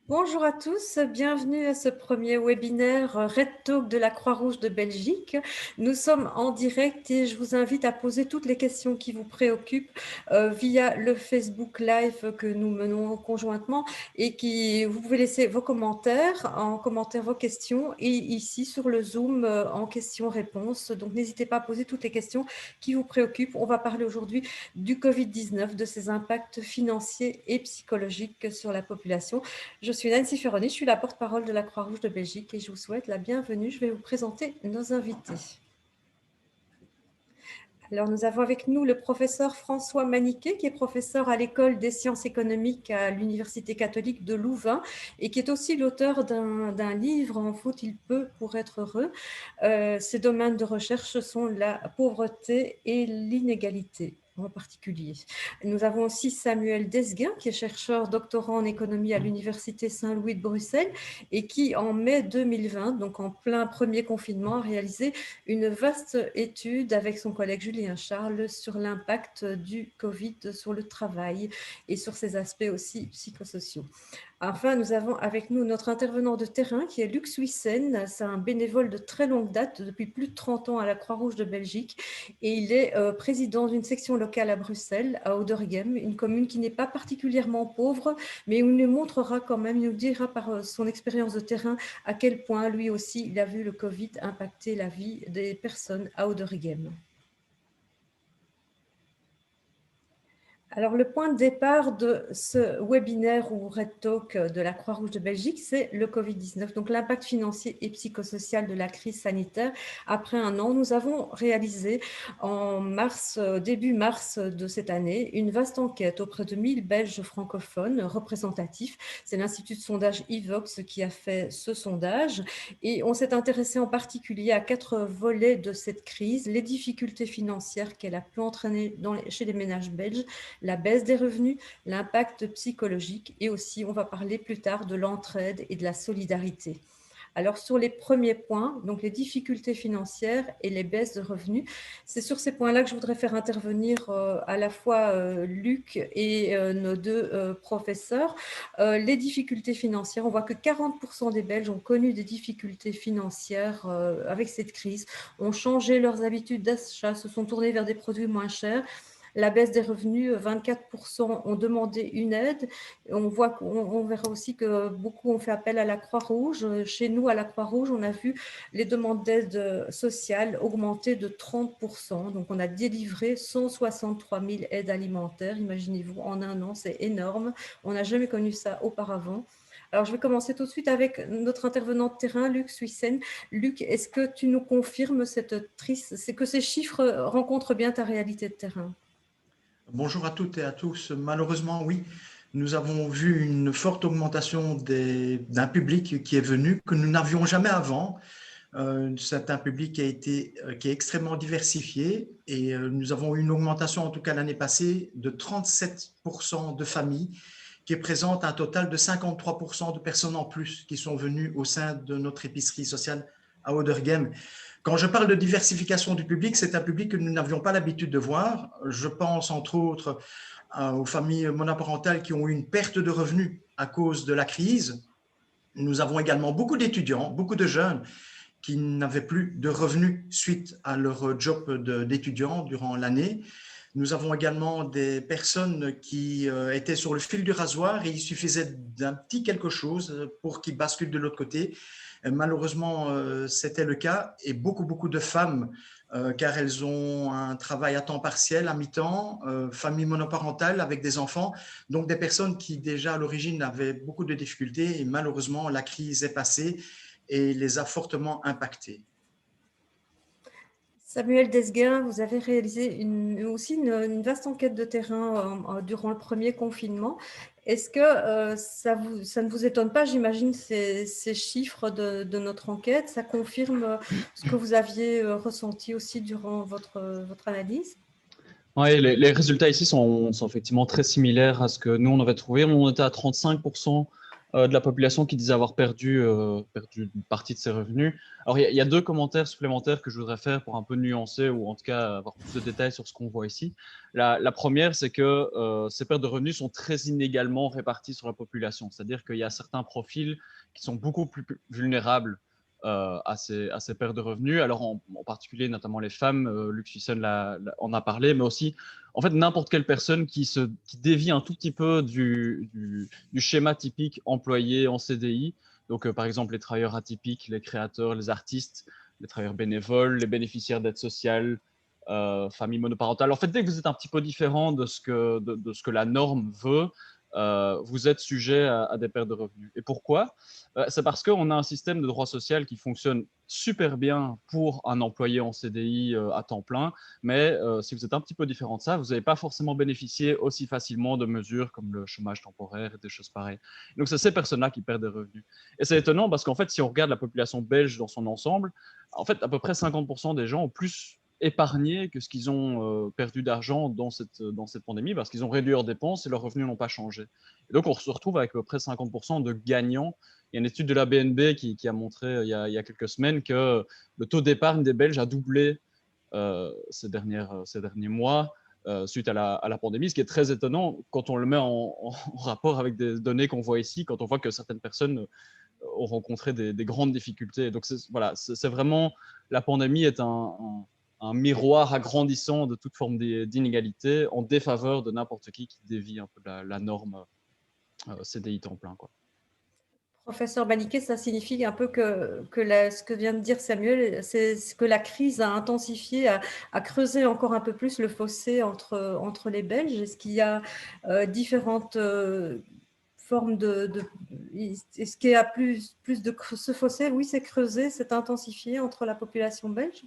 Bonjour à tous, bienvenue à ce premier webinaire Red Talk de la Croix-Rouge de Belgique. Nous sommes en direct et je vous invite à poser toutes les questions qui vous préoccupent via le Facebook Live que nous menons conjointement et vous pouvez laisser vos commentaires, en commentaire vos questions et ici sur le Zoom en questions-réponses. Donc n'hésitez pas à poser toutes les questions qui vous préoccupent. On va parler aujourd'hui du Covid-19, de ses impacts financiers et psychologiques sur la population. Je suis Nancy Ferroni, je suis la porte-parole de la Croix-Rouge de Belgique et je vous souhaite la bienvenue. Je vais vous présenter nos invités. Alors, nous avons avec nous le professeur François Maniquet, qui est professeur à l'École des sciences économiques à l'Université catholique de Louvain et qui est aussi l'auteur d'un livre, En faut-il peu pour être heureux. Ses domaines de recherche sont la pauvreté et l'inégalité en particulier. Nous avons aussi Samuel Desguin, qui est chercheur doctorant en économie à l'Université Saint-Louis de Bruxelles et qui, en mai 2020, donc en plein premier confinement, a réalisé une vaste étude avec son collègue Julien Charles sur l'impact du Covid sur le travail et sur ses aspects aussi psychosociaux. Enfin, nous avons avec nous notre intervenant de terrain qui est Luc Suissen. C'est un bénévole de très longue date, depuis plus de 30 ans à la Croix-Rouge de Belgique. Et il est président d'une section locale à Bruxelles, à Oudergem, une commune qui n'est pas particulièrement pauvre, mais où il nous montrera quand même, il nous dira par son expérience de terrain à quel point lui aussi il a vu le Covid impacter la vie des personnes à Oudergem. Alors, le point de départ de ce webinaire ou Red Talk de la Croix-Rouge de Belgique, c'est le Covid-19, donc l'impact financier et psychosocial de la crise sanitaire. Après un an, nous avons réalisé en mars, début mars de cette année, une vaste enquête auprès de 1000 Belges francophones représentatifs. C'est l'Institut de sondage Evox qui a fait ce sondage et on s'est intéressé en particulier à 4 volets de cette crise: les difficultés financières qu'elle a pu entraîner chez les ménages belges, la baisse des revenus, l'impact psychologique et aussi, on va parler plus tard de l'entraide et de la solidarité. Alors, sur les premiers points, donc les difficultés financières et les baisses de revenus, c'est sur ces points-là que je voudrais faire intervenir à la fois Luc et nos deux professeurs. Les difficultés financières, on voit que 40% des Belges ont connu des difficultés financières avec cette crise, ont changé leurs habitudes d'achat, se sont tournés vers des produits moins chers. La baisse des revenus, 24% ont demandé une aide. On verra aussi que beaucoup ont fait appel à la Croix-Rouge. Chez nous, à la Croix-Rouge, on a vu les demandes d'aide sociale augmenter de 30%. Donc, on a délivré 163 000 aides alimentaires. Imaginez-vous, en un an, c'est énorme. On n'a jamais connu ça auparavant. Alors, je vais commencer tout de suite avec notre intervenant de terrain, Luc Suissen. Luc, est-ce que tu nous confirmes que ces chiffres rencontrent bien ta réalité de terrain? Bonjour à toutes et à tous. Malheureusement, oui, nous avons vu une forte augmentation d'un public qui est venu, que nous n'avions jamais avant. C'est un public qui est extrêmement diversifié et nous avons eu une augmentation, en tout cas l'année passée, de 37% de familles qui présentent un total de 53% de personnes en plus qui sont venues au sein de notre épicerie sociale à Oudergem. Quand je parle de diversification du public, c'est un public que nous n'avions pas l'habitude de voir. Je pense entre autres aux familles monoparentales qui ont eu une perte de revenus à cause de la crise. Nous avons également beaucoup d'étudiants, beaucoup de jeunes qui n'avaient plus de revenus suite à leur job d'étudiant durant l'année. Nous avons également des personnes qui étaient sur le fil du rasoir et il suffisait d'un petit quelque chose pour qu'ils basculent de l'autre côté. Malheureusement, c'était le cas et beaucoup de femmes, car elles ont un travail à temps partiel, à mi-temps, famille monoparentale avec des enfants, donc des personnes qui déjà à l'origine avaient beaucoup de difficultés et malheureusement la crise est passée et les a fortement impactées. Samuel Desguin, vous avez réalisé aussi une vaste enquête de terrain durant le premier confinement. Est-ce que ça ne vous étonne pas, j'imagine, ces chiffres de notre enquête? Ça confirme ce que vous aviez ressenti aussi durant votre analyse? Oui, les résultats ici sont effectivement très similaires à ce que nous, on avait trouvé. On était à 35% de la population qui disait avoir perdu une partie de ses revenus. Alors, il y a deux commentaires supplémentaires que je voudrais faire pour un peu nuancer ou en tout cas avoir plus de détails sur ce qu'on voit ici. La première, c'est que ces pertes de revenus sont très inégalement réparties sur la population. C'est-à-dire qu'il y a certains profils qui sont beaucoup plus vulnérables à ces pertes de revenus. Alors, en particulier, notamment les femmes, Luc Suissen en a parlé, mais aussi, en fait, n'importe quelle personne qui dévie un tout petit peu du schéma typique employé en CDI. Donc, par exemple, les travailleurs atypiques, les créateurs, les artistes, les travailleurs bénévoles, les bénéficiaires d'aide sociale, familles monoparentales. En fait, dès que vous êtes un petit peu différent de ce que la norme veut, vous êtes sujet à des pertes de revenus. Et pourquoi? C'est parce qu'on a un système de droit social qui fonctionne super bien pour un employé en CDI à temps plein, mais si vous êtes un petit peu différent de ça, vous n'allez pas forcément bénéficier aussi facilement de mesures comme le chômage temporaire et des choses pareilles. Donc, c'est ces personnes-là qui perdent des revenus. Et c'est étonnant parce qu'en fait, si on regarde la population belge dans son ensemble, en fait, à peu près 50% des gens ont plus épargné que ce qu'ils ont perdu d'argent dans cette pandémie parce qu'ils ont réduit leurs dépenses et leurs revenus n'ont pas changé. Et donc, on se retrouve avec à peu près 50% de gagnants. Il y a une étude de la BNB qui a montré il y a quelques semaines que le taux d'épargne des Belges a doublé ces derniers mois suite à la pandémie, ce qui est très étonnant quand on le met en rapport avec des données qu'on voit ici, quand on voit que certaines personnes ont rencontré des grandes difficultés. Donc, voilà, c'est vraiment, la pandémie est un miroir agrandissant de toute forme d'inégalité en défaveur de n'importe qui dévie un peu la norme CDI temps plein, quoi. Professeur Baliquet, ça signifie un peu ce que vient de dire Samuel, c'est que la crise a intensifié, a creusé encore un peu plus le fossé entre les Belges. Est-ce qu'il y a différentes formes est-ce qu'il y a plus de ce fossé? Oui, c'est creusé, c'est intensifié entre la population belge.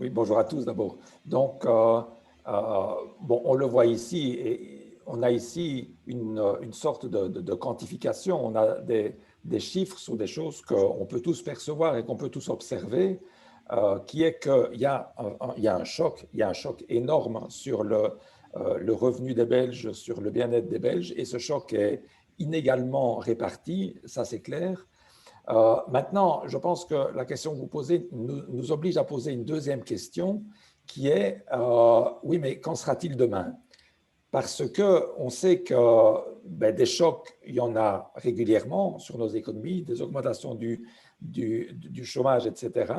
Oui, bonjour à tous d'abord. Donc, bon, on le voit ici, et on a ici une sorte de quantification. On a des chiffres sur des choses qu'on peut tous percevoir et qu'on peut tous observer, qui est qu'il y a un choc, il y a un choc énorme sur le revenu des Belges, sur le bien-être des Belges, et ce choc est inégalement réparti, ça c'est clair. Maintenant, je pense que la question que vous posez nous oblige à poser une deuxième question qui est, oui, mais qu'en sera-t-il demain? Parce qu'on sait que des chocs, il y en a régulièrement sur nos économies, des augmentations du chômage, etc.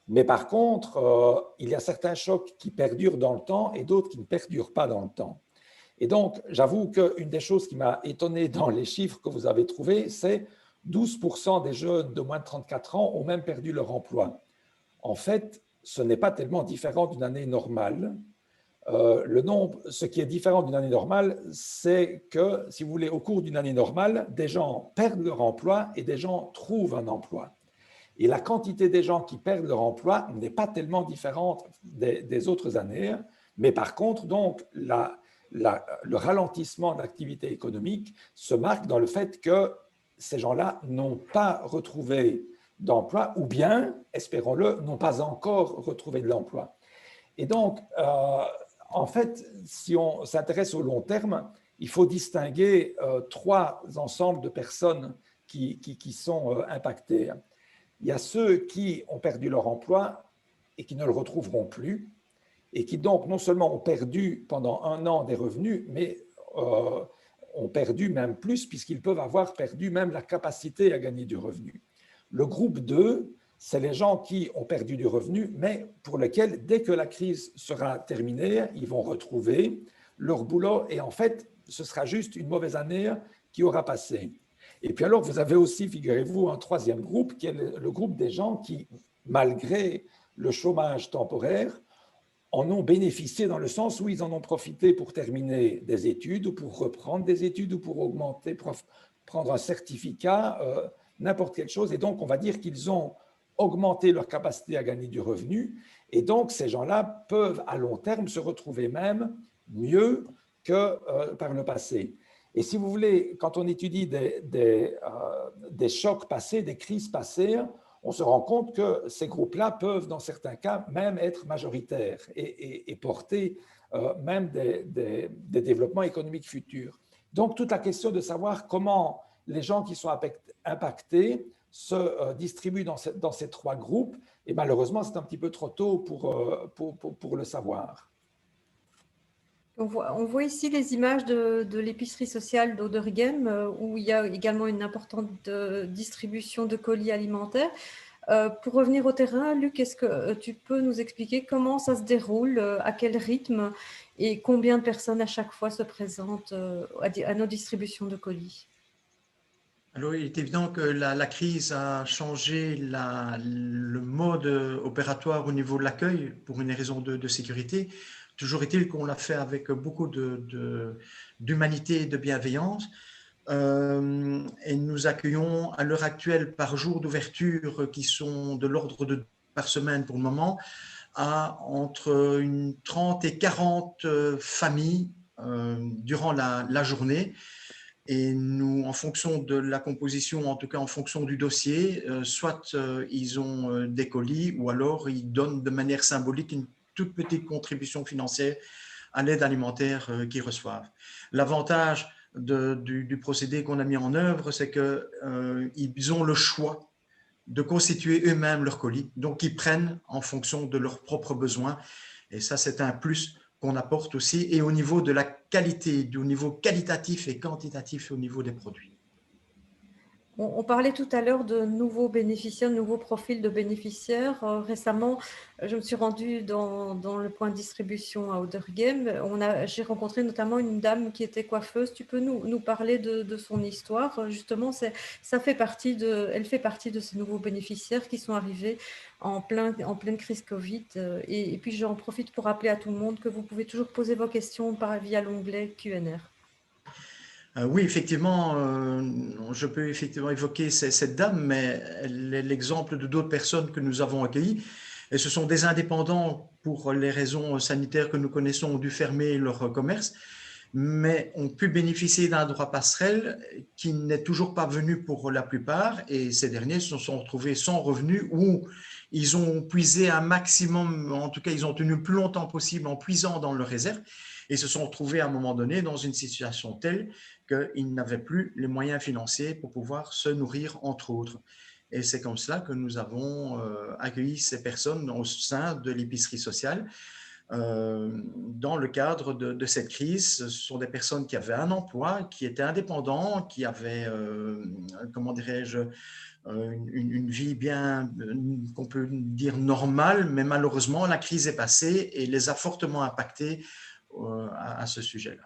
Mais par contre, il y a certains chocs qui perdurent dans le temps et d'autres qui ne perdurent pas dans le temps. Et donc, j'avoue qu'une des choses qui m'a étonné dans les chiffres que vous avez trouvés, c'est 12% des jeunes de moins de 34 ans ont même perdu leur emploi. En fait, ce n'est pas tellement différent d'une année normale. Ce qui est différent d'une année normale, c'est que, si vous voulez, au cours d'une année normale, des gens perdent leur emploi et des gens trouvent un emploi. Et la quantité des gens qui perdent leur emploi n'est pas tellement différente des autres années, mais par contre, donc, le ralentissement de l'activité économique se marque dans le fait que ces gens-là n'ont pas retrouvé d'emploi ou bien, espérons-le, n'ont pas encore retrouvé de l'emploi. Et donc, en fait, si on s'intéresse au long terme, il faut distinguer trois ensembles de personnes qui sont impactées. Il y a ceux qui ont perdu leur emploi et qui ne le retrouveront plus, et qui donc non seulement ont perdu pendant un an des revenus, mais ont perdu même plus, puisqu'ils peuvent avoir perdu même la capacité à gagner du revenu. Le groupe 2, c'est les gens qui ont perdu du revenu, mais pour lesquels, dès que la crise sera terminée, ils vont retrouver leur boulot, et en fait, ce sera juste une mauvaise année qui aura passé. Et puis alors, vous avez aussi, figurez-vous, un troisième groupe, qui est le groupe des gens qui, malgré le chômage temporaire, en ont bénéficié dans le sens où ils en ont profité pour terminer des études ou pour reprendre des études ou pour augmenter, pour prendre un certificat, n'importe quelle chose. Et donc, on va dire qu'ils ont augmenté leur capacité à gagner du revenu. Et donc, ces gens-là peuvent à long terme se retrouver même mieux que par le passé. Et si vous voulez, quand on étudie des chocs passés, des crises passées, on se rend compte que ces groupes-là peuvent, dans certains cas, même être majoritaires et porter même des développements économiques futurs. Donc, toute la question de savoir comment les gens qui sont impactés se distribuent dans ces trois groupes, et malheureusement, c'est un petit peu trop tôt pour le savoir. On voit ici les images de l'épicerie sociale d'Auderghem, où il y a également une importante distribution de colis alimentaires. Pour revenir au terrain, Luc, est-ce que tu peux nous expliquer comment ça se déroule, à quel rythme et combien de personnes à chaque fois se présentent à nos distributions de colis? Alors, il est évident que la crise a changé le mode opératoire au niveau de l'accueil pour une raison de sécurité. Toujours est-il qu'on l'a fait avec beaucoup d'humanité et de bienveillance. Et nous accueillons à l'heure actuelle par jour d'ouverture qui sont de l'ordre de par semaine pour le moment, à entre une 30 et 40 familles durant la journée. Et nous, en fonction de la composition, en tout cas en fonction du dossier, soit ils ont des colis ou alors ils donnent de manière symbolique une toute petite contribution financière à l'aide alimentaire qu'ils reçoivent. L'avantage du procédé qu'on a mis en œuvre, c'est qu'ils ont le choix de constituer eux-mêmes leur colis. Donc, ils prennent en fonction de leurs propres besoins. Et ça, c'est un plus qu'on apporte aussi. Et au niveau de la qualité, au niveau qualitatif et quantitatif au niveau des produits. On parlait tout à l'heure de nouveaux bénéficiaires, de nouveaux profils de bénéficiaires. Récemment, je me suis rendue dans le point de distribution à Auderghem. J'ai rencontré notamment une dame qui était coiffeuse. Tu peux nous parler de son histoire? Justement, elle fait partie de ces nouveaux bénéficiaires qui sont arrivés en pleine crise Covid. Et puis, j'en profite pour rappeler à tout le monde que vous pouvez toujours poser vos questions via l'onglet Q&R. Oui, effectivement, je peux effectivement évoquer cette dame, mais elle est l'exemple de d'autres personnes que nous avons accueillies. Et ce sont des indépendants, pour les raisons sanitaires que nous connaissons, ont dû fermer leur commerce, mais ont pu bénéficier d'un droit passerelle qui n'est toujours pas venu pour la plupart. Et ces derniers se sont retrouvés sans revenus ou ils ont puisé un maximum, en tout cas, ils ont tenu le plus longtemps possible en puisant dans leurs réserves et se sont retrouvés à un moment donné dans une situation telle qu'ils n'avaient plus les moyens financiers pour pouvoir se nourrir, entre autres. Et c'est comme cela que nous avons accueilli ces personnes au sein de l'épicerie sociale. Dans le cadre de cette crise, ce sont des personnes qui avaient un emploi, qui étaient indépendants, qui avaient, comment dirais-je, une vie bien, qu'on peut dire normale, mais malheureusement, la crise est passée et les a fortement impactés à ce sujet-là.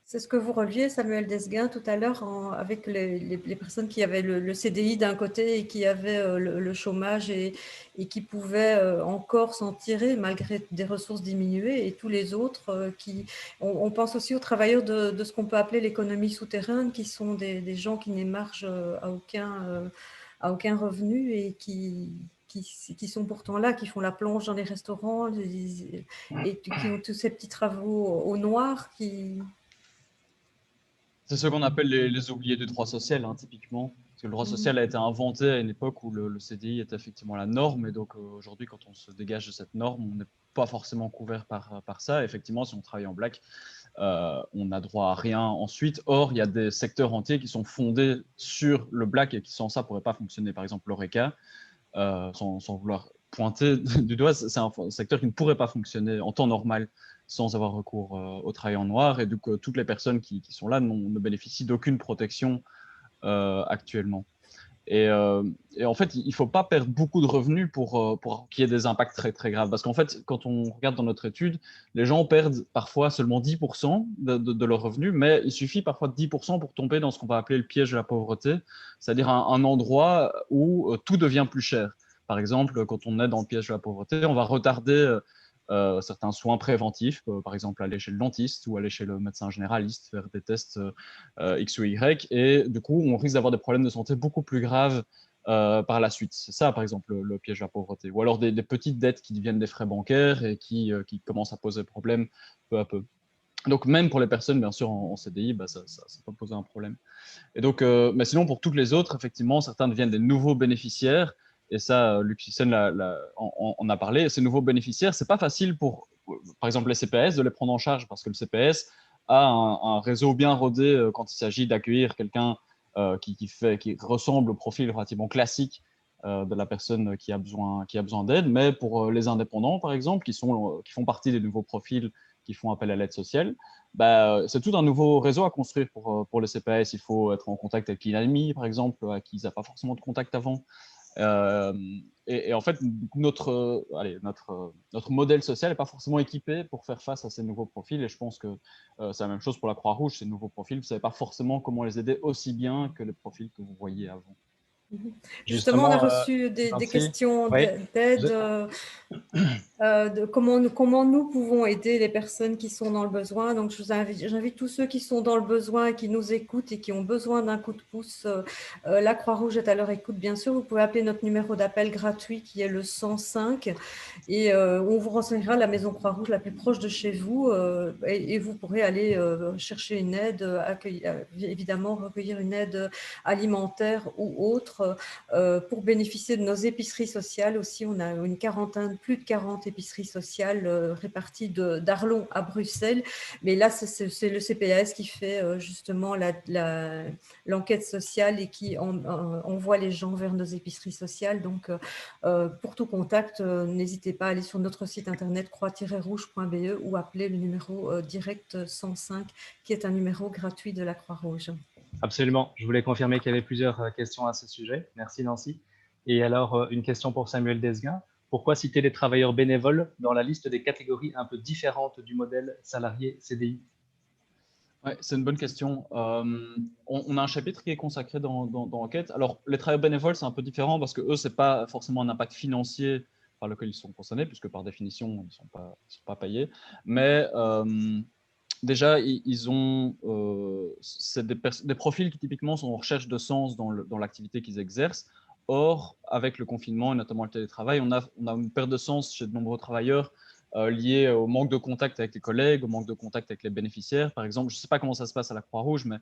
C'est ce que vous releviez, Samuel Desguin, tout à l'heure, avec les personnes qui avaient le CDI d'un côté et qui avaient le chômage et qui pouvaient encore s'en tirer malgré des ressources diminuées, et tous les autres on pense aussi aux travailleurs de ce qu'on peut appeler l'économie souterraine, qui sont des gens qui n'émargent à aucun revenu et qui sont pourtant là, qui font la plonge dans les restaurants et qui ont tous ces petits travaux au noir C'est ce qu'on appelle les oubliés du droit social, hein, typiquement. Parce que le droit social a été inventé à une époque où le CDI était effectivement la norme. Et donc aujourd'hui, quand on se dégage de cette norme, on n'est pas forcément couvert par ça. Effectivement, si on travaille en black, on n'a droit à rien ensuite. Or, il y a des secteurs entiers qui sont fondés sur le black et qui sans ça ne pourraient pas fonctionner. Par exemple, l'ORECA, sans vouloir pointer du doigt, c'est un secteur qui ne pourrait pas fonctionner en temps normal sans avoir recours au travail en noir. Et donc, toutes les personnes qui sont là ne bénéficient d'aucune protection actuellement. Et en fait, il ne faut pas perdre beaucoup de revenus pour qu'il y ait des impacts très, très graves. Parce qu'en fait, quand on regarde dans notre étude, les gens perdent parfois seulement 10% de leurs revenus, mais il suffit parfois de 10% pour tomber dans ce qu'on va appeler le piège de la pauvreté, c'est-à-dire un endroit où tout devient plus cher. Par exemple, quand on est dans le piège de la pauvreté, on va retarder certains soins préventifs, par exemple aller chez le dentiste ou aller chez le médecin généraliste, faire des tests X ou Y, et du coup, on risque d'avoir des problèmes de santé beaucoup plus graves par la suite. C'est ça, par exemple, le piège de la pauvreté. Ou alors des petites dettes qui deviennent des frais bancaires et qui commencent à poser problème peu à peu. Donc, même pour les personnes, bien sûr, en CDI, ça peut poser un problème. Et donc, mais sinon, pour toutes les autres, effectivement, certains deviennent des nouveaux bénéficiaires. Et ça, Luc Sissène en a parlé. Ces nouveaux bénéficiaires, ce n'est pas facile pour, par exemple, les CPS de les prendre en charge parce que le CPS a un réseau bien rodé quand il s'agit d'accueillir quelqu'un qui ressemble au profil relativement classique de la personne qui a besoin d'aide. Mais pour les indépendants, par exemple, qui font partie des nouveaux profils qui font appel à l'aide sociale, c'est tout un nouveau réseau à construire pour le CPS. Il faut être en contact avec l'INAMI, par exemple, à qui ils n'ont pas forcément de contact avant. Et en fait, notre modèle social n'est pas forcément équipé pour faire face à ces nouveaux profils. Et je pense que c'est la même chose pour la Croix-Rouge. Ces nouveaux profils, vous ne savez pas forcément comment les aider aussi bien que les profils que vous voyez avant. Justement, on a Justement, reçu des Nancy, questions oui, d'aide. De comment nous pouvons aider les personnes qui sont dans le besoin. Donc, j'invite tous ceux qui sont dans le besoin, qui nous écoutent et qui ont besoin d'un coup de pouce. La Croix-Rouge est à leur écoute, bien sûr. Vous pouvez appeler notre numéro d'appel gratuit qui est le 105 et on vous renseignera la maison Croix-Rouge la plus proche de chez vous et vous pourrez aller chercher une aide, évidemment recueillir une aide alimentaire ou autre pour bénéficier de nos épiceries sociales aussi. On a plus de 40 épiceries sociales réparties d'Arlon à Bruxelles. Mais là, c'est le CPAS qui fait justement l'enquête sociale et qui envoie les gens vers nos épiceries sociales. Donc, pour tout contact, n'hésitez pas à aller sur notre site internet croix-rouge.be ou appeler le numéro direct 105 qui est un numéro gratuit de la Croix-Rouge. Absolument. Je voulais confirmer qu'il y avait plusieurs questions à ce sujet. Merci Nancy. Et alors, une question pour Samuel Desguin. Pourquoi citer les travailleurs bénévoles dans la liste des catégories un peu différentes du modèle salarié-CDI? Ouais, c'est une bonne question. On a un chapitre qui est consacré dans l'enquête. Alors, les travailleurs bénévoles, c'est un peu différent parce que eux, c'est pas forcément un impact financier par lequel ils sont concernés, puisque par définition, ils ne sont pas payés. Mais déjà, c'est des profils qui typiquement sont en recherche de sens dans l'activité qu'ils exercent. Or, avec le confinement et notamment le télétravail, on a une perte de sens chez de nombreux travailleurs liée au manque de contact avec les collègues, au manque de contact avec les bénéficiaires. Par exemple, je ne sais pas comment ça se passe à la Croix-Rouge, mais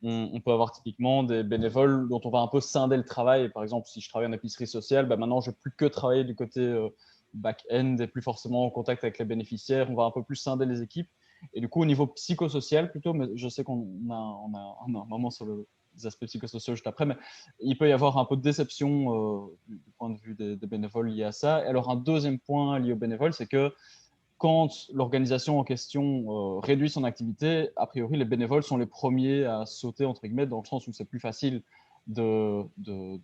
on peut avoir typiquement des bénévoles dont on va un peu scinder le travail. Par exemple, si je travaille en épicerie sociale, maintenant, je ne vais plus que travailler du côté back-end et plus forcément en contact avec les bénéficiaires. On va un peu plus scinder les équipes. Et du coup, au niveau psychosocial plutôt, mais je sais qu'on a un moment sur les aspects psychosociaux juste après, mais il peut y avoir un peu de déception du point de vue des bénévoles liés à ça. Et alors, un deuxième point lié aux bénévoles, c'est que quand l'organisation en question réduit son activité, a priori, les bénévoles sont les premiers à sauter, entre guillemets, dans le sens où c'est plus facile de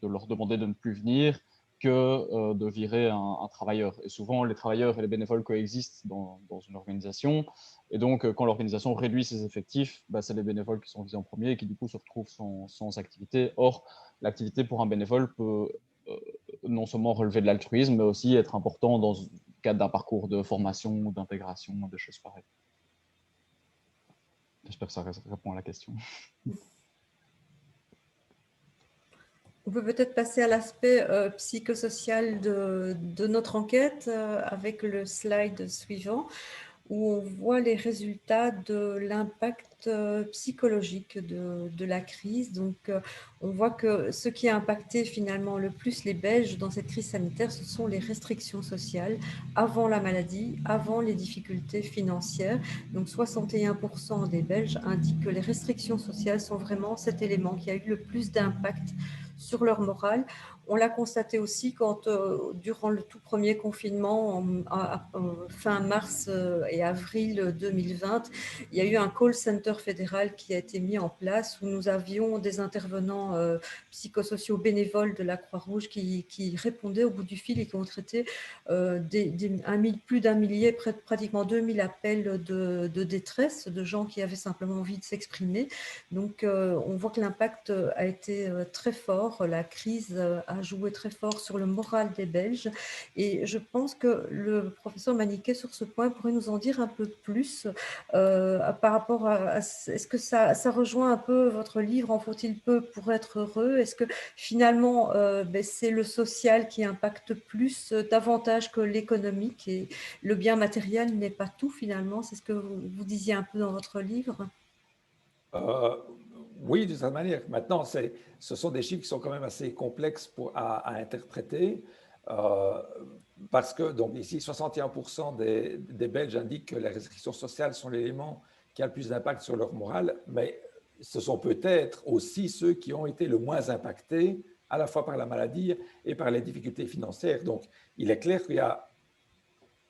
leur demander de ne plus venir que de virer un travailleur. Et souvent, les travailleurs et les bénévoles coexistent dans une organisation. Et donc, quand l'organisation réduit ses effectifs, c'est les bénévoles qui sont visés en premier et qui, du coup, se retrouvent sans activité. Or, l'activité pour un bénévole peut non seulement relever de l'altruisme, mais aussi être important dans le cadre d'un parcours de formation, d'intégration, des choses pareilles. J'espère que ça répond à la question. On peut peut-être passer à l'aspect psychosocial de notre enquête avec le slide suivant, où on voit les résultats de l'impact psychologique de la crise. Donc, on voit que ce qui a impacté finalement le plus les Belges dans cette crise sanitaire, ce sont les restrictions sociales avant la maladie, avant les difficultés financières. Donc, 61% des Belges indiquent que les restrictions sociales sont vraiment cet élément qui a eu le plus d'impact sur leur morale. On l'a constaté aussi quand, durant le tout premier confinement, fin mars et avril 2020, il y a eu un call center fédéral qui a été mis en place où nous avions des intervenants psychosociaux bénévoles de la Croix-Rouge qui répondaient au bout du fil et qui ont traité plus d'un millier, pratiquement 2000 appels de détresse de gens qui avaient simplement envie de s'exprimer. Donc, on voit que l'impact a été très fort. La crise a joué très fort sur le moral des Belges. Et je pense que le professeur Maniquet, sur ce point, pourrait nous en dire un peu plus par rapport à est-ce que ça rejoint un peu votre livre « En faut-il peu pour être heureux » Est-ce que finalement, c'est le social qui impacte plus davantage que l'économique et le bien matériel n'est pas tout finalement? C'est ce que vous disiez un peu dans votre livre. Oui, d'une certaine manière. Maintenant, ce sont des chiffres qui sont quand même assez complexes à interpréter parce que, donc ici, 61% des Belges indiquent que les restrictions sociales sont l'élément qui a le plus d'impact sur leur morale, mais ce sont peut-être aussi ceux qui ont été le moins impactés, à la fois par la maladie et par les difficultés financières. Donc, il est clair qu'il y a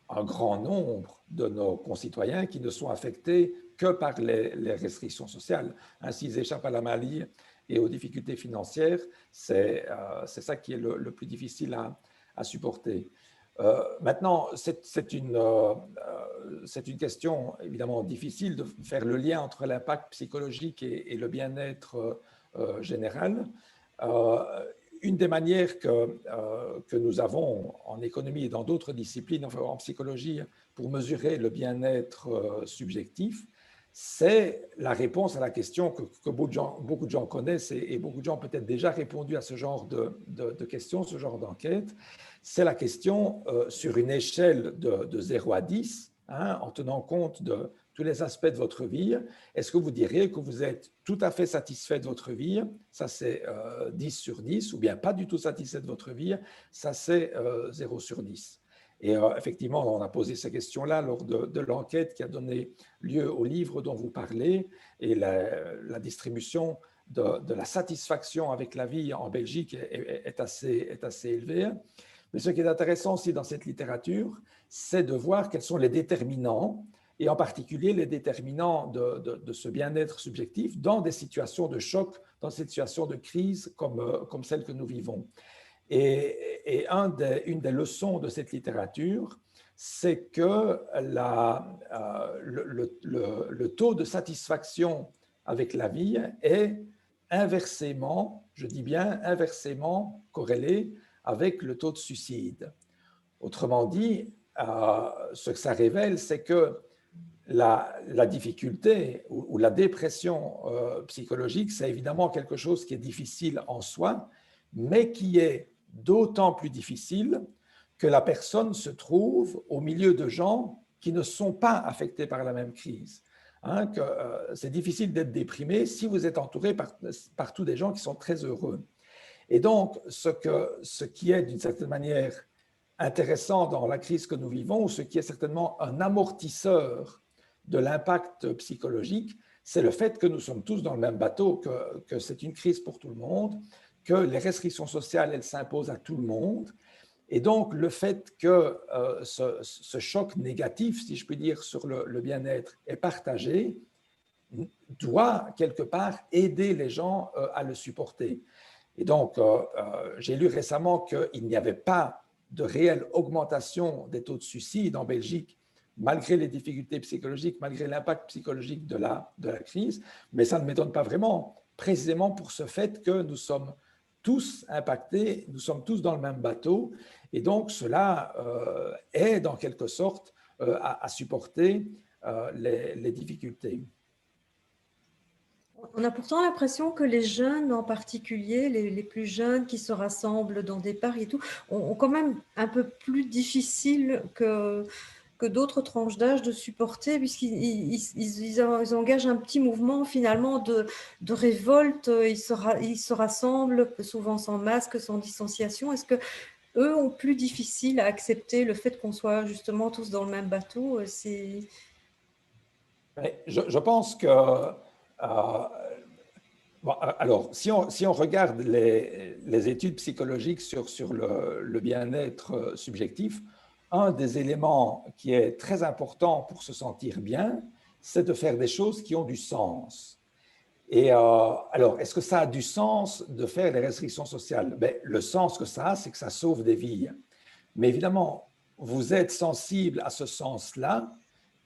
un grand nombre de nos concitoyens qui ne sont affectés que par les restrictions sociales. S'ils échappent à la maladie et aux difficultés financières, c'est ça qui est le plus difficile à supporter. Maintenant, c'est une question évidemment difficile de faire le lien entre l'impact psychologique et le bien-être général. Une des manières que nous avons en économie et dans d'autres disciplines, enfin en psychologie, pour mesurer le bien-être subjectif, c'est la réponse à la question que beaucoup de gens connaissent et beaucoup de gens ont peut-être déjà répondu à ce genre de questions, ce genre d'enquête. C'est la question sur une échelle de 0 à 10, en tenant compte de tous les aspects de votre vie. Est-ce que vous diriez que vous êtes tout à fait satisfait de votre vie? Ça, c'est 10 sur 10, ou bien pas du tout satisfait de votre vie? Ça, c'est 0 sur 10. Et effectivement, on a posé ces questions-là lors de l'enquête qui a donné lieu au livre dont vous parlez, et la distribution de la satisfaction avec la vie en Belgique est assez élevée. Mais ce qui est intéressant aussi dans cette littérature, c'est de voir quels sont les déterminants, et en particulier les déterminants de ce bien-être subjectif dans des situations de choc, dans des situations de crise comme celle que nous vivons. Et une des leçons de cette littérature, c'est que le taux de satisfaction avec la vie est inversement, je dis bien inversement corrélé avec le taux de suicide. Autrement dit, ce que ça révèle, c'est que la difficulté ou la dépression psychologique, c'est évidemment quelque chose qui est difficile en soi, mais qui est d'autant plus difficile que la personne se trouve au milieu de gens qui ne sont pas affectés par la même crise. C'est difficile d'être déprimé si vous êtes entouré par tous des gens qui sont très heureux. Et donc, ce qui est d'une certaine manière intéressant dans la crise que nous vivons, ou ce qui est certainement un amortisseur de l'impact psychologique, c'est le fait que nous sommes tous dans le même bateau, que c'est une crise pour tout le monde, que les restrictions sociales, elles s'imposent à tout le monde. Et donc, le fait que ce choc négatif, si je puis dire, sur le bien-être est partagé, doit quelque part aider les gens à le supporter. Et donc, j'ai lu récemment qu'il n'y avait pas de réelle augmentation des taux de suicide en Belgique, malgré les difficultés psychologiques, malgré l'impact psychologique de la crise, mais ça ne m'étonne pas vraiment, précisément pour ce fait que nous sommes tous impactés, nous sommes tous dans le même bateau, et donc cela aide en quelque sorte à supporter les difficultés. On a pourtant l'impression que les jeunes, en particulier, les plus jeunes qui se rassemblent dans des parcs et tout, ont quand même un peu plus difficile que d'autres tranches d'âge de supporter, puisqu'ils engagent un petit mouvement finalement de révolte. Ils se rassemblent, souvent sans masque, sans distanciation. Est-ce que eux ont plus difficile à accepter le fait qu'on soit justement tous dans le même bateau? Je pense que bon, alors, si on regarde les études psychologiques sur le bien-être subjectif, un des éléments qui est très important pour se sentir bien, c'est de faire des choses qui ont du sens. Et alors, est-ce que ça a du sens de faire des restrictions sociales? Le sens que ça a, c'est que ça sauve des vies. Mais évidemment, vous êtes sensible à ce sens-là,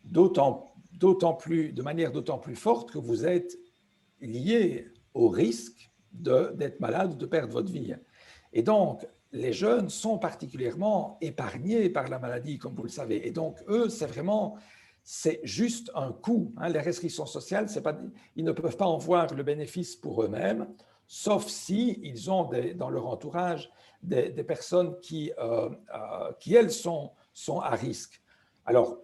de manière d'autant plus forte que vous êtes lié au risque d'être malade ou de perdre votre vie. Et donc, les jeunes sont particulièrement épargnés par la maladie, comme vous le savez. Et donc, eux, c'est juste un coût. Les restrictions sociales, ils ne peuvent pas en voir le bénéfice pour eux-mêmes, sauf si ils ont dans leur entourage des personnes qui elles, sont à risque. Alors,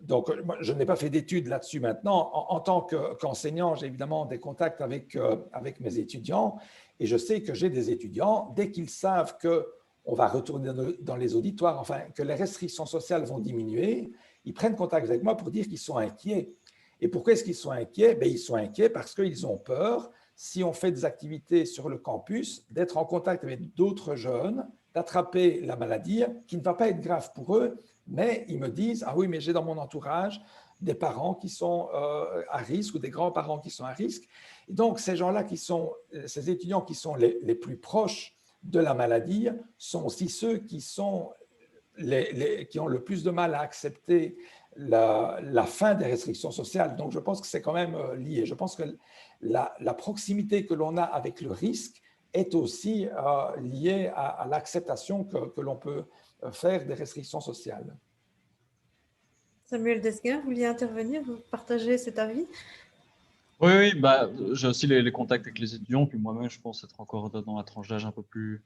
donc, moi, je n'ai pas fait d'études là-dessus maintenant. En tant qu'enseignant, j'ai évidemment des contacts avec mes étudiants, et je sais que j'ai des étudiants, dès qu'ils savent qu'on va retourner dans les auditoires, enfin, que les restrictions sociales vont diminuer, ils prennent contact avec moi pour dire qu'ils sont inquiets. Et pourquoi est-ce qu'ils sont inquiets? Ben, ils sont inquiets parce qu'ils ont peur, si on fait des activités sur le campus, d'être en contact avec d'autres jeunes, d'attraper la maladie qui ne va pas être grave pour eux, mais ils me disent « Ah oui, mais j'ai dans mon entourage des parents qui sont à risque ou des grands-parents qui sont à risque. » Et donc, ces gens-là ces étudiants qui sont les plus proches de la maladie sont aussi ceux qui ont le plus de mal à accepter la fin des restrictions sociales. Donc, je pense que c'est quand même lié. Je pense que la proximité que l'on a avec le risque est aussi liée à l'acceptation que l'on peut faire des restrictions sociales. Samuel Desguin, vous vouliez intervenir, vous partagez cet avis? Oui, oui, bah, j'ai aussi les contacts avec les étudiants, puis moi-même, je pense être encore dans la tranche d'âge un peu plus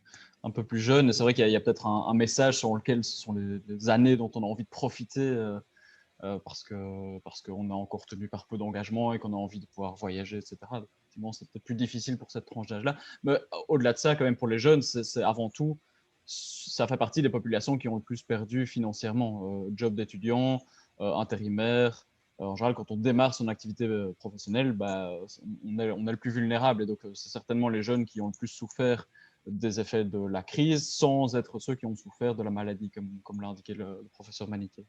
jeune. Et c'est vrai qu'il y a peut-être un message sur lequel ce sont les années dont on a envie de profiter parce qu'on a encore tenu par peu d'engagement et qu'on a envie de pouvoir voyager, etc. Donc, effectivement, c'est peut-être plus difficile pour cette tranche d'âge-là. Mais au-delà de ça, quand même, pour les jeunes, c'est avant tout, ça fait partie des populations qui ont le plus perdu financièrement. Job d'étudiant, intérimaire. En général, quand on démarre son activité professionnelle, bah, on est le plus vulnérable. Et donc, c'est certainement les jeunes qui ont le plus souffert des effets de la crise, sans être ceux qui ont souffert de la maladie, comme l'a indiqué le professeur Maniquet.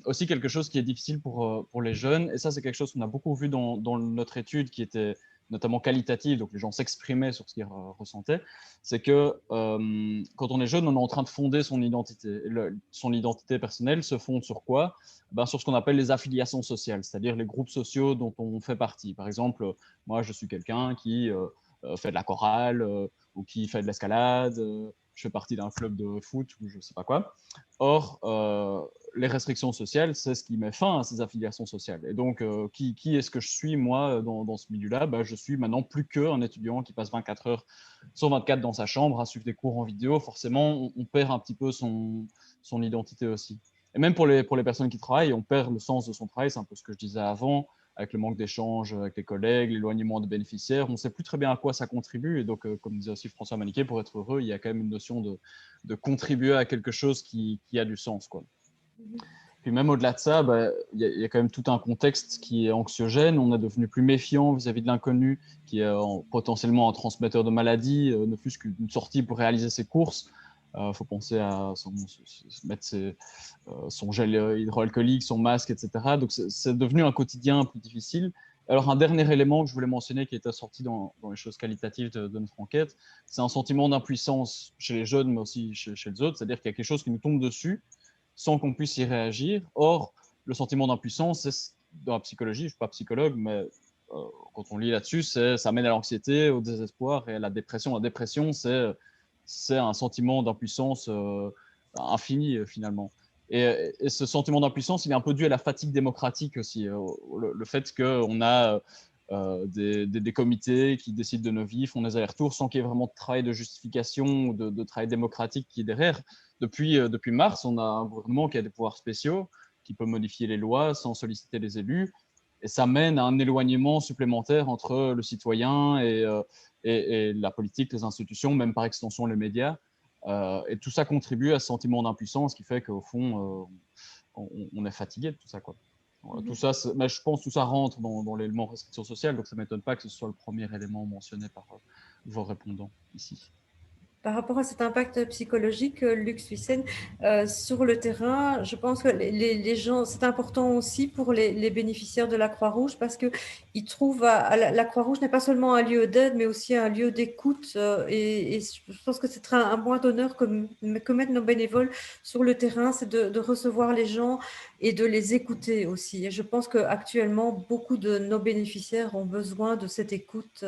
Aussi, quelque chose qui est difficile pour les jeunes, et ça, c'est quelque chose qu'on a beaucoup vu dans notre étude, qui était notamment qualitative, donc les gens s'exprimaient sur ce qu'ils ressentaient, c'est que quand on est jeune, on est en train de fonder son identité. Son identité personnelle se fonde sur quoi? Ben, sur ce qu'on appelle les affiliations sociales, c'est-à-dire les groupes sociaux dont on fait partie. Par exemple, moi, je suis quelqu'un qui fait de la chorale ou qui fait de l'escalade, je fais partie d'un club de foot ou je ne sais pas quoi. Or, les restrictions sociales, c'est ce qui met fin à ces affiliations sociales. Et donc, qui est-ce que je suis, moi, dans ce milieu-là? Ben, je suis maintenant plus qu'un étudiant qui passe 24 heures sur 24 dans sa chambre à suivre des cours en vidéo. Forcément, on perd un petit peu son identité aussi. Et même pour les personnes qui travaillent, on perd le sens de son travail. C'est un peu ce que je disais avant, avec le manque d'échanges avec les collègues, l'éloignement des bénéficiaires. On ne sait plus très bien à quoi ça contribue. Et donc, comme disait aussi François Maniquet, pour être heureux, il y a quand même une notion de contribuer à quelque chose qui a du sens, quoi. Puis même au-delà de ça, bah, y a quand même tout un contexte qui est anxiogène. On est devenu plus méfiant vis-à-vis de l'inconnu, qui est potentiellement un transmetteur de maladies, ne fût-ce qu'une sortie pour réaliser ses courses. Faut penser à mettre son gel hydroalcoolique, son masque, etc. Donc c'est devenu un quotidien plus difficile. Alors un dernier élément que je voulais mentionner qui est sorti dans les choses qualitatives de notre enquête, c'est un sentiment d'impuissance chez les jeunes, mais aussi chez les autres. C'est-à-dire qu'il y a quelque chose qui nous tombe dessus sans qu'on puisse y réagir. Or, le sentiment d'impuissance, dans la psychologie, je ne suis pas psychologue, mais quand on lit là-dessus, ça mène à l'anxiété, au désespoir et à la dépression. La dépression, c'est un sentiment d'impuissance infini, finalement. Et ce sentiment d'impuissance, il est un peu dû à la fatigue démocratique aussi. Le fait qu'on a des comités qui décident de nos vies, font des allers-retours sans qu'il y ait vraiment de travail de justification ou de travail démocratique qui est derrière. Depuis mars, on a un gouvernement qui a des pouvoirs spéciaux, qui peut modifier les lois sans solliciter les élus. Et ça mène à un éloignement supplémentaire entre le citoyen et la politique, les institutions, même par extension les médias. Et tout ça contribue à ce sentiment d'impuissance qui fait qu'au fond, on est fatigué de tout ça, quoi. Voilà, tout ça, mais je pense que tout ça rentre dans l'élément restriction sociale, donc ça ne m'étonne pas que ce soit le premier élément mentionné par vos répondants ici. Par rapport à cet impact psychologique, Luc Suissen, sur le terrain, je pense que les gens, c'est important aussi pour les bénéficiaires de la Croix-Rouge parce qu'ils trouvent, la Croix-Rouge n'est pas seulement un lieu d'aide, mais aussi un lieu d'écoute. Et je pense que c'est un point d'honneur que mettent nos bénévoles sur le terrain, c'est de recevoir les gens et de les écouter aussi. Et je pense qu'actuellement, beaucoup de nos bénéficiaires ont besoin de cette écoute,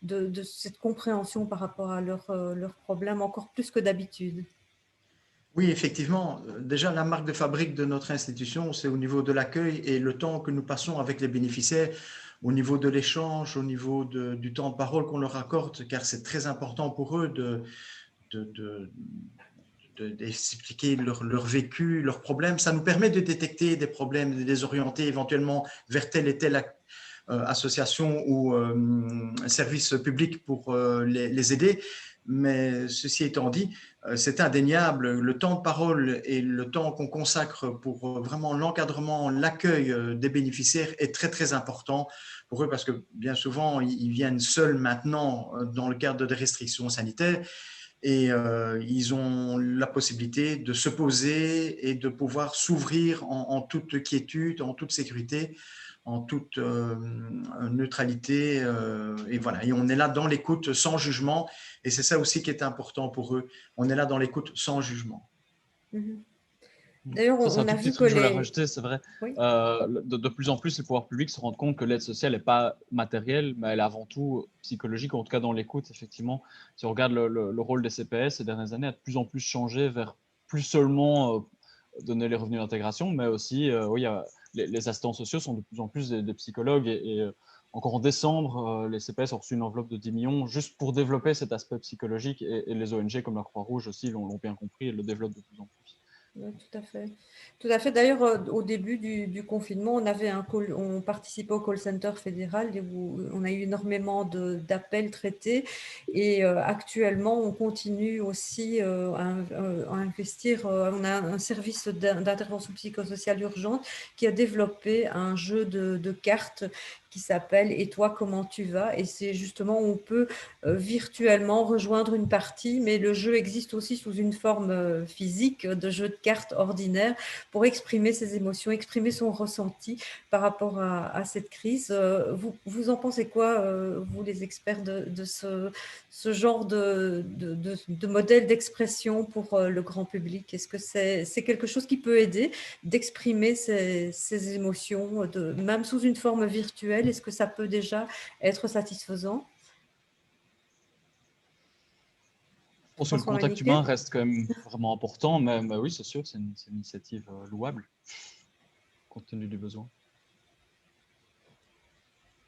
de cette compréhension par rapport à leurs problèmes, encore plus que d'habitude. Oui, effectivement. Déjà, la marque de fabrique de notre institution, c'est au niveau de l'accueil et le temps que nous passons avec les bénéficiaires, au niveau de l'échange, au niveau du temps de parole qu'on leur accorde, car c'est très important pour eux d'expliquer leur vécu, leurs problèmes. Ça nous permet de détecter des problèmes, de les orienter éventuellement vers telle et telle association ou service public pour les aider. Mais ceci étant dit, c'est indéniable, le temps de parole et le temps qu'on consacre pour vraiment l'encadrement, l'accueil des bénéficiaires est très, très important pour eux parce que bien souvent, ils viennent seuls maintenant dans le cadre des restrictions sanitaires et ils ont la possibilité de se poser et de pouvoir s'ouvrir en toute quiétude, en toute sécurité, en toute neutralité. Et voilà, et on est là dans l'écoute sans jugement. Et c'est ça aussi qui est important pour eux. On est là dans l'écoute sans jugement. D'ailleurs, Ça, c'est un on a tout petit vu truc que que je voulais les… rajouter, c'est vrai. Oui. De plus en plus, les pouvoirs publics se rendent compte que l'aide sociale n'est pas matérielle, mais elle est avant tout psychologique, en tout cas dans l'écoute, effectivement. Si on regarde le rôle des CPS ces dernières années, a de plus en plus changé vers plus seulement donner les revenus d'intégration, mais aussi, oui, les assistants sociaux sont de plus en plus des psychologues. Encore en décembre, les CPS ont reçu une enveloppe de 10 millions juste pour développer cet aspect psychologique. Et les ONG comme la Croix-Rouge aussi l'ont bien compris et le développent de plus en plus. Oui, tout à fait. Tout à fait. D'ailleurs, au début du confinement, on participait au call center fédéral où on a eu énormément d'appels traités. Et actuellement, on continue aussi à investir. On a un service d'intervention psychosociale urgente qui a développé un jeu de cartes qui s'appelle « Et toi, comment tu vas ?» Et c'est justement où on peut virtuellement rejoindre une partie, mais le jeu existe aussi sous une forme physique de jeu de cartes ordinaire pour exprimer ses émotions, exprimer son ressenti par rapport à cette crise. Vous en pensez quoi, vous les experts, de ce genre de modèle d'expression pour le grand public? Est-ce que c'est quelque chose qui peut aider d'exprimer ses émotions, même sous une forme virtuelle? Est-ce que ça peut déjà être satisfaisant? Je pense que le contact humain reste quand même vraiment important, mais oui, c'est sûr, c'est une initiative louable, compte tenu du besoin.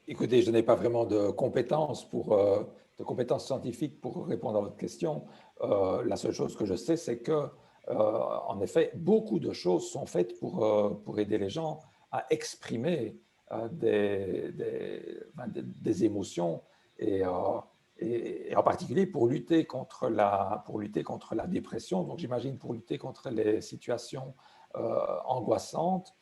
Écoutez, je n'ai pas vraiment de compétences scientifiques pour répondre à votre question. La seule chose que je sais, c'est que, en effet, beaucoup de choses sont faites pour aider les gens à exprimer des émotions et en particulier pour lutter contre la dépression. Donc, j'imagine pour lutter contre les situations angoissantes,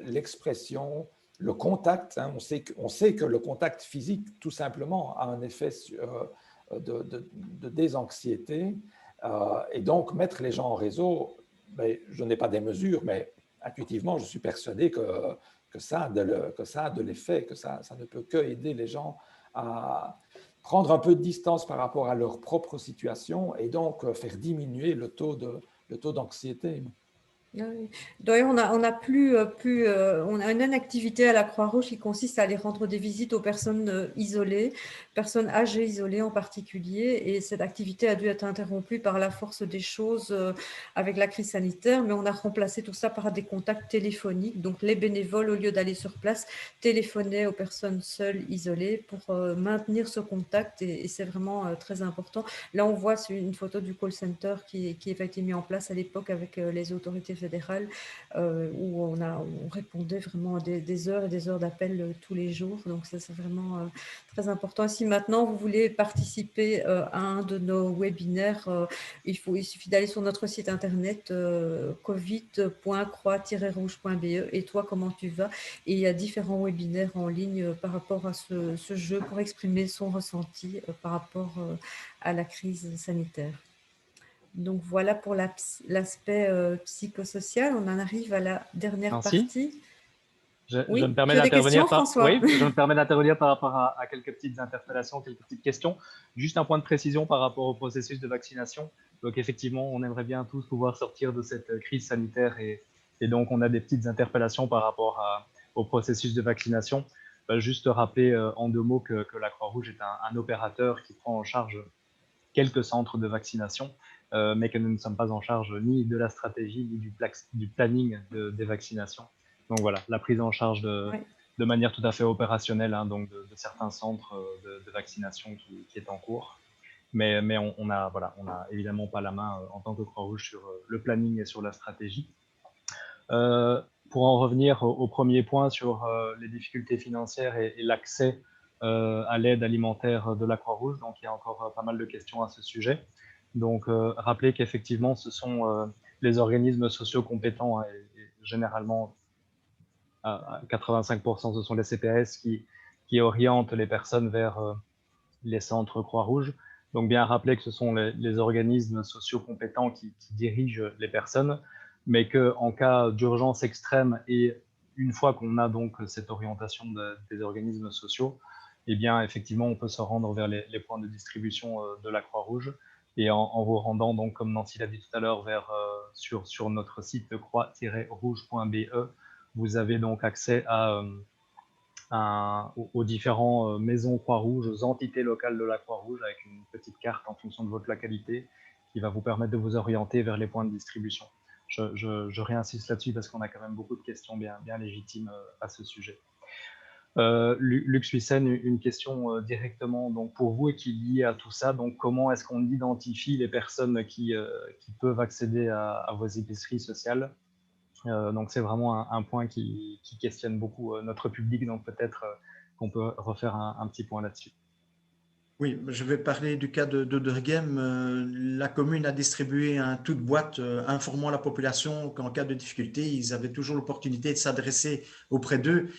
l'expression, le contact, hein, on sait que le contact physique, tout simplement, a un effet de désanxiété. Et donc, mettre les gens en réseau, ben, je n'ai pas des mesures, mais intuitivement, je suis persuadé que ça a de l'effet, que ça ne peut que aider les gens à prendre un peu de distance par rapport à leur propre situation et donc faire diminuer le taux d'anxiété. D'ailleurs, on a une activité à la Croix-Rouge qui consiste à aller rendre des visites aux personnes isolées, personnes âgées isolées en particulier. Et cette activité a dû être interrompue par la force des choses avec la crise sanitaire, mais on a remplacé tout ça par des contacts téléphoniques. Donc, les bénévoles, au lieu d'aller sur place, téléphonaient aux personnes seules, isolées, pour maintenir ce contact. Et c'est vraiment très important. Là, on voit une photo du call center qui avait été mis en place à l'époque avec les autorités fédérales, où on répondait vraiment à des heures et des heures d'appels tous les jours. Donc, ça, c'est vraiment très important. Et si maintenant, vous voulez participer à un de nos webinaires, il suffit d'aller sur notre site internet covid.croix-rouge.be. Et toi, comment tu vas? Et il y a différents webinaires en ligne par rapport à ce jeu pour exprimer son ressenti par rapport à la crise sanitaire. Donc voilà pour l'aspect psychosocial. On en arrive à la dernière partie. Je Oui, me permets tu as des questions, François? Oui, je me permets d'intervenir par rapport à quelques petites interpellations, quelques petites questions. Juste un point de précision par rapport au processus de vaccination. Donc effectivement, on aimerait bien tous pouvoir sortir de cette crise sanitaire et donc on a des petites interpellations par rapport au processus de vaccination. Juste rappeler en 2 mots que la Croix-Rouge est un opérateur qui prend en charge quelques centres de vaccination, mais que nous ne sommes pas en charge ni de la stratégie ni du planning des vaccinations. Donc voilà, la prise en charge de manière tout à fait opérationnelle, hein, donc de certains centres de vaccination qui est en cours. Mais on n'a évidemment pas la main en tant que Croix-Rouge sur le planning et sur la stratégie. Pour en revenir au premier point sur les difficultés financières et l'accès à l'aide alimentaire de la Croix-Rouge. Donc, il y a encore pas mal de questions à ce sujet. Donc, rappelez qu'effectivement, ce sont les organismes sociaux compétents, et généralement, à 85%, ce sont les CPAS qui orientent les personnes vers les centres Croix-Rouge. Donc, bien rappeler que ce sont les organismes sociaux compétents qui dirigent les personnes, mais qu'en cas d'urgence extrême et une fois qu'on a donc cette orientation des organismes sociaux, eh bien, effectivement, on peut se rendre vers les points de distribution de la Croix-Rouge et en vous rendant, donc, comme Nancy l'a dit tout à l'heure, sur notre site croix-rouge.be, vous avez donc accès aux différentes maisons Croix-Rouge, aux entités locales de la Croix-Rouge, avec une petite carte en fonction de votre localité qui va vous permettre de vous orienter vers les points de distribution. Je réinsiste là-dessus parce qu'on a quand même beaucoup de questions bien légitimes à ce sujet. Luc Suissen, une question directement donc pour vous et qui est liée à tout ça. Donc, comment est-ce qu'on identifie les personnes qui peuvent accéder à vos épiceries sociales? Donc, c'est vraiment un point qui questionne beaucoup notre public. Donc, peut-être qu'on peut refaire un petit point là-dessus. Oui, je vais parler du cas de Dergem. La commune a distribué un toute boîte informant la population qu'en cas de difficulté, ils avaient toujours l'opportunité de s'adresser auprès d'eux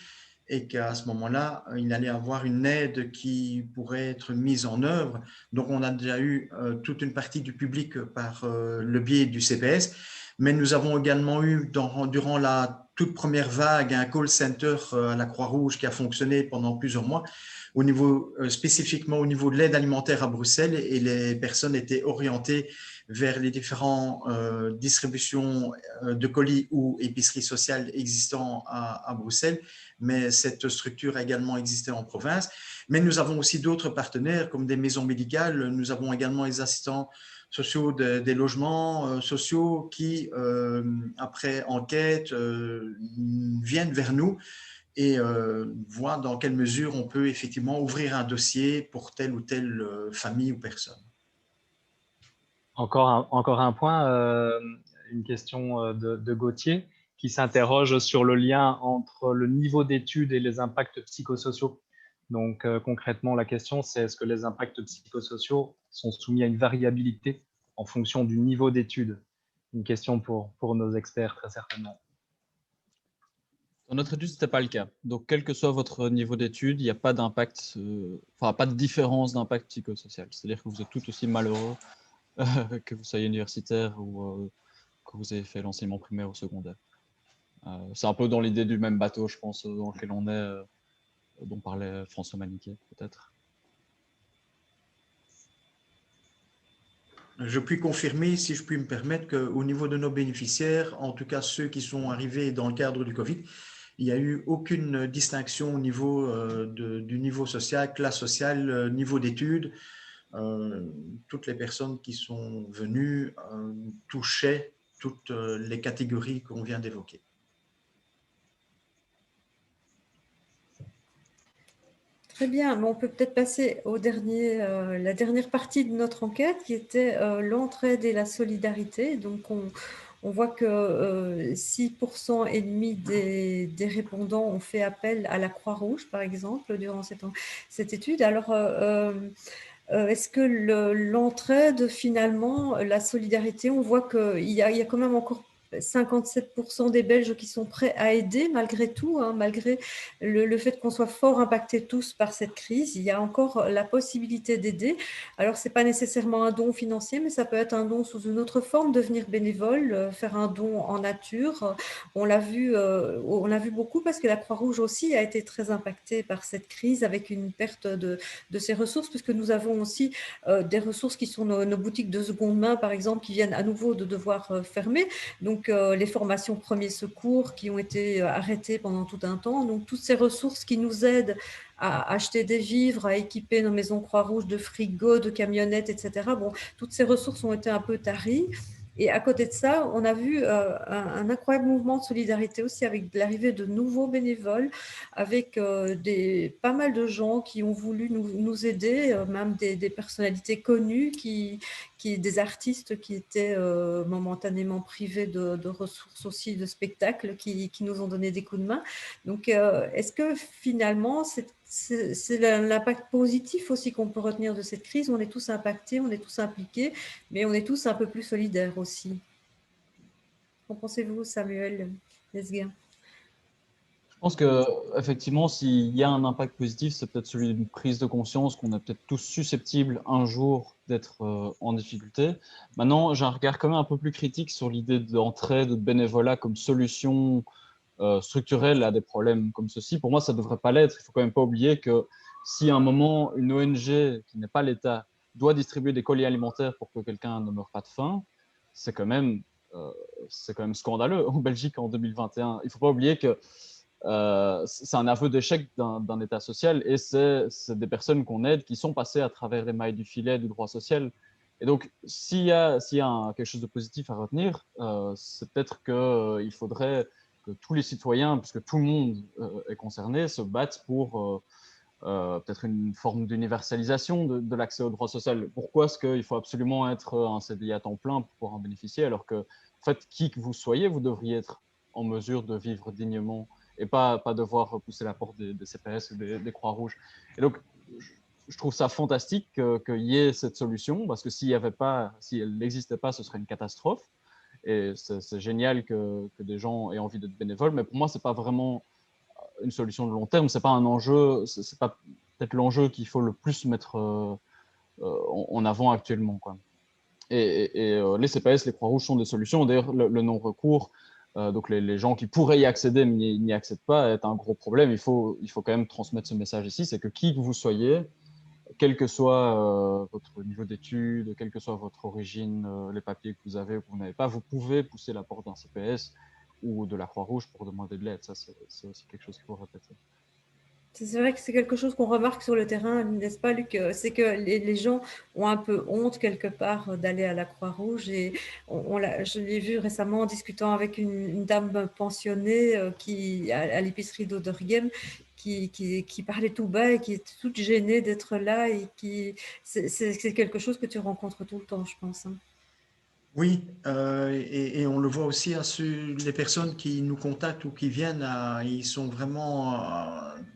et qu'à ce moment-là, il allait avoir une aide qui pourrait être mise en œuvre. Donc, on a déjà eu toute une partie du public par le biais du CPS, mais nous avons également eu, durant la toute première vague, un call center à la Croix-Rouge qui a fonctionné pendant plusieurs mois, spécifiquement au niveau de l'aide alimentaire à Bruxelles, et les personnes étaient orientées vers les différentes distributions de colis ou épiceries sociales existant à Bruxelles, mais cette structure a également existé en province. Mais nous avons aussi d'autres partenaires comme des maisons médicales, nous avons également les assistants sociaux des logements sociaux qui, après enquête, viennent vers nous et voir dans quelle mesure on peut effectivement ouvrir un dossier pour telle ou telle famille ou personne. Encore un point, une question de Gauthier qui s'interroge sur le lien entre le niveau d'études et les impacts psychosociaux. Donc concrètement, la question c'est est-ce que les impacts psychosociaux sont soumis à une variabilité en fonction du niveau d'études? Une question pour nos experts très certainement. Dans notre étude, ce n'était pas le cas. Donc, quel que soit votre niveau d'études, il n'y a pas d'impact, pas de différence d'impact psychosocial. C'est-à-dire que vous êtes tout aussi malheureux que vous soyez universitaire ou que vous ayez fait l'enseignement primaire ou secondaire. C'est un peu dans l'idée du même bateau, je pense, dans lequel on est, dont parlait François Maniquet, peut-être. Je puis confirmer, si je puis me permettre, qu'au niveau de nos bénéficiaires, en tout cas ceux qui sont arrivés dans le cadre du Covid, il n'y a eu aucune distinction au niveau du niveau social, classe sociale, niveau d'études. Toutes les personnes qui sont venues touchaient toutes les catégories qu'on vient d'évoquer. Très bien, mais on peut peut-être passer la dernière partie de notre enquête qui était l'entraide et la solidarité. Donc, on voit que 6% et demi des répondants ont fait appel à la Croix-Rouge, par exemple, durant cette étude. Alors, est-ce que l'entraide, finalement, la solidarité, on voit qu'il y a quand même encore 57% des Belges qui sont prêts à aider malgré tout, hein, malgré le fait qu'on soit fort impactés tous par cette crise, il y a encore la possibilité d'aider. Alors, ce n'est pas nécessairement un don financier, mais ça peut être un don sous une autre forme, devenir bénévole, faire un don en nature. On l'a vu beaucoup parce que la Croix-Rouge aussi a été très impactée par cette crise avec une perte de ses ressources, puisque nous avons aussi des ressources qui sont nos boutiques de seconde main, par exemple, qui viennent à nouveau de devoir fermer. Donc, les formations premiers secours qui ont été arrêtées pendant tout un temps. Donc, toutes ces ressources qui nous aident à acheter des vivres, à équiper nos maisons Croix-Rouge de frigos, de camionnettes, etc. Bon, toutes ces ressources ont été un peu taries. Et à côté de ça, on a vu un incroyable mouvement de solidarité aussi avec l'arrivée de nouveaux bénévoles, avec pas mal de gens qui ont voulu nous aider, même des personnalités connues qui des artistes qui étaient momentanément privés de ressources aussi, de spectacles, qui nous ont donné des coups de main. Donc, est-ce que finalement, c'est l'impact positif aussi qu'on peut retenir de cette crise? On est tous impactés, on est tous impliqués, mais on est tous un peu plus solidaires aussi. Qu'en pensez-vous, Samuel Lesguin? Je pense que effectivement, s'il y a un impact positif, c'est peut-être celui d'une prise de conscience qu'on est peut-être tous susceptibles un jour d'être en difficulté. Maintenant, j'ai un regard quand même un peu plus critique sur l'idée d'entraide, de bénévolat comme solution structurelle à des problèmes comme ceci. Pour moi, ça ne devrait pas l'être. Il ne faut quand même pas oublier que si à un moment, une ONG qui n'est pas l'État doit distribuer des colis alimentaires pour que quelqu'un ne meure pas de faim, c'est quand même scandaleux en Belgique en 2021. Il ne faut pas oublier que c'est un aveu d'échec d'un État social et c'est des personnes qu'on aide qui sont passées à travers les mailles du filet du droit social. Et donc, s'il y a quelque chose de positif à retenir, c'est peut-être qu'il faudrait que tous les citoyens, puisque tout le monde est concerné, se battent pour peut-être une forme d'universalisation de l'accès au droit social. Pourquoi est-ce qu'il faut absolument être un CDI à temps plein pour pouvoir en bénéficier, alors que, en fait, qui que vous soyez, vous devriez être en mesure de vivre dignement et pas devoir pousser la porte des CPS ou des Croix-Rouges. Et donc, je trouve ça fantastique qu'il y ait cette solution, parce que si elle n'existait pas, ce serait une catastrophe. Et c'est génial que des gens aient envie d'être bénévoles, mais pour moi, ce n'est pas vraiment une solution de long terme. Ce n'est pas un enjeu, c'est pas peut-être l'enjeu qu'il faut le plus mettre en avant actuellement, quoi. Et les CPS, les Croix-Rouges sont des solutions. D'ailleurs, le non-recours, donc les gens qui pourraient y accéder mais n'y accèdent pas, est un gros problème. Il faut quand même transmettre ce message ici, c'est que qui que vous soyez, quel que soit votre niveau d'études, quelle que soit votre origine, les papiers que vous avez ou que vous n'avez pas, vous pouvez pousser la porte d'un CPS ou de la Croix-Rouge pour demander de l'aide. Ça, c'est aussi quelque chose qu'il faut répéter. C'est vrai que c'est quelque chose qu'on remarque sur le terrain, n'est-ce pas, Luc? C'est que les gens ont un peu honte quelque part d'aller à la Croix-Rouge. Et je l'ai vu récemment en discutant avec une dame pensionnée à l'épicerie d'Oderghem qui parlait tout bas et qui est toute gênée d'être là. Et c'est quelque chose que tu rencontres tout le temps, je pense, hein. Oui, et on le voit aussi les personnes qui nous contactent ou qui viennent, ils sont vraiment,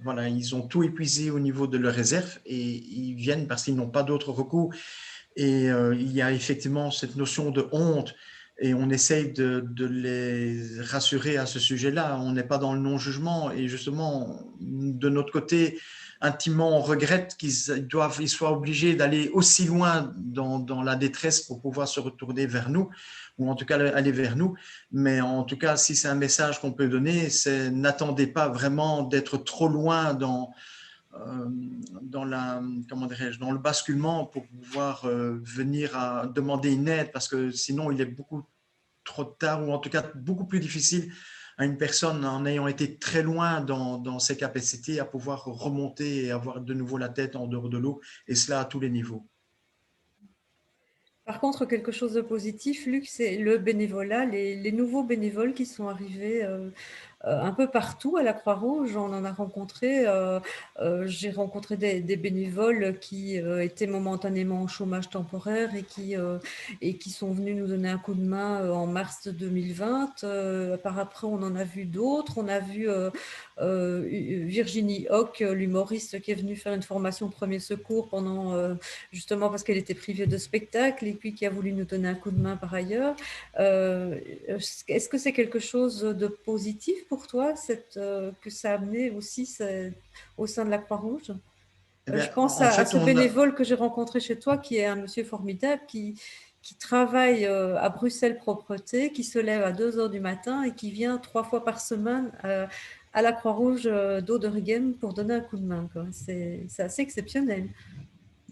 voilà, ils ont tout épuisé au niveau de leurs réserves et ils viennent parce qu'ils n'ont pas d'autre recours. Et il y a effectivement cette notion de honte et on essaye de les rassurer à ce sujet-là. On n'est pas dans le non-jugement et justement, de notre côté, intimement, on regrette qu'ils soient obligés d'aller aussi loin dans la détresse pour pouvoir se retourner vers nous, ou en tout cas aller vers nous. Mais en tout cas, si c'est un message qu'on peut donner, c'est n'attendez pas vraiment d'être trop loin dans dans le basculement pour pouvoir venir à demander une aide, parce que sinon il est beaucoup trop tard, ou en tout cas beaucoup plus difficile à une personne en ayant été très loin dans ses capacités à pouvoir remonter et avoir de nouveau la tête en dehors de l'eau, et cela à tous les niveaux. Par contre, quelque chose de positif, Luc, c'est le bénévolat, les nouveaux bénévoles qui sont arrivés un peu partout à la Croix-Rouge. On en a rencontré. J'ai rencontré des bénévoles qui étaient momentanément en chômage temporaire et qui sont venus nous donner un coup de main en mars 2020. Par après, on en a vu d'autres. On a vu Virginie Hoc, l'humoriste, qui est venue faire une formation premier secours justement parce qu'elle était privée de spectacle et puis qui a voulu nous donner un coup de main par ailleurs. Est-ce que c'est quelque chose de positif pour toi, que ça a amené aussi au sein de la Croix-Rouge? Eh bien, Je pense en à fait, ce bénévole que j'ai rencontré chez toi, qui est un monsieur formidable, qui travaille à Bruxelles Propreté, qui se lève à 2 heures du matin et qui vient 3 fois par semaine à la Croix-Rouge d'Oderghem pour donner un coup de main, quoi. C'est assez exceptionnel.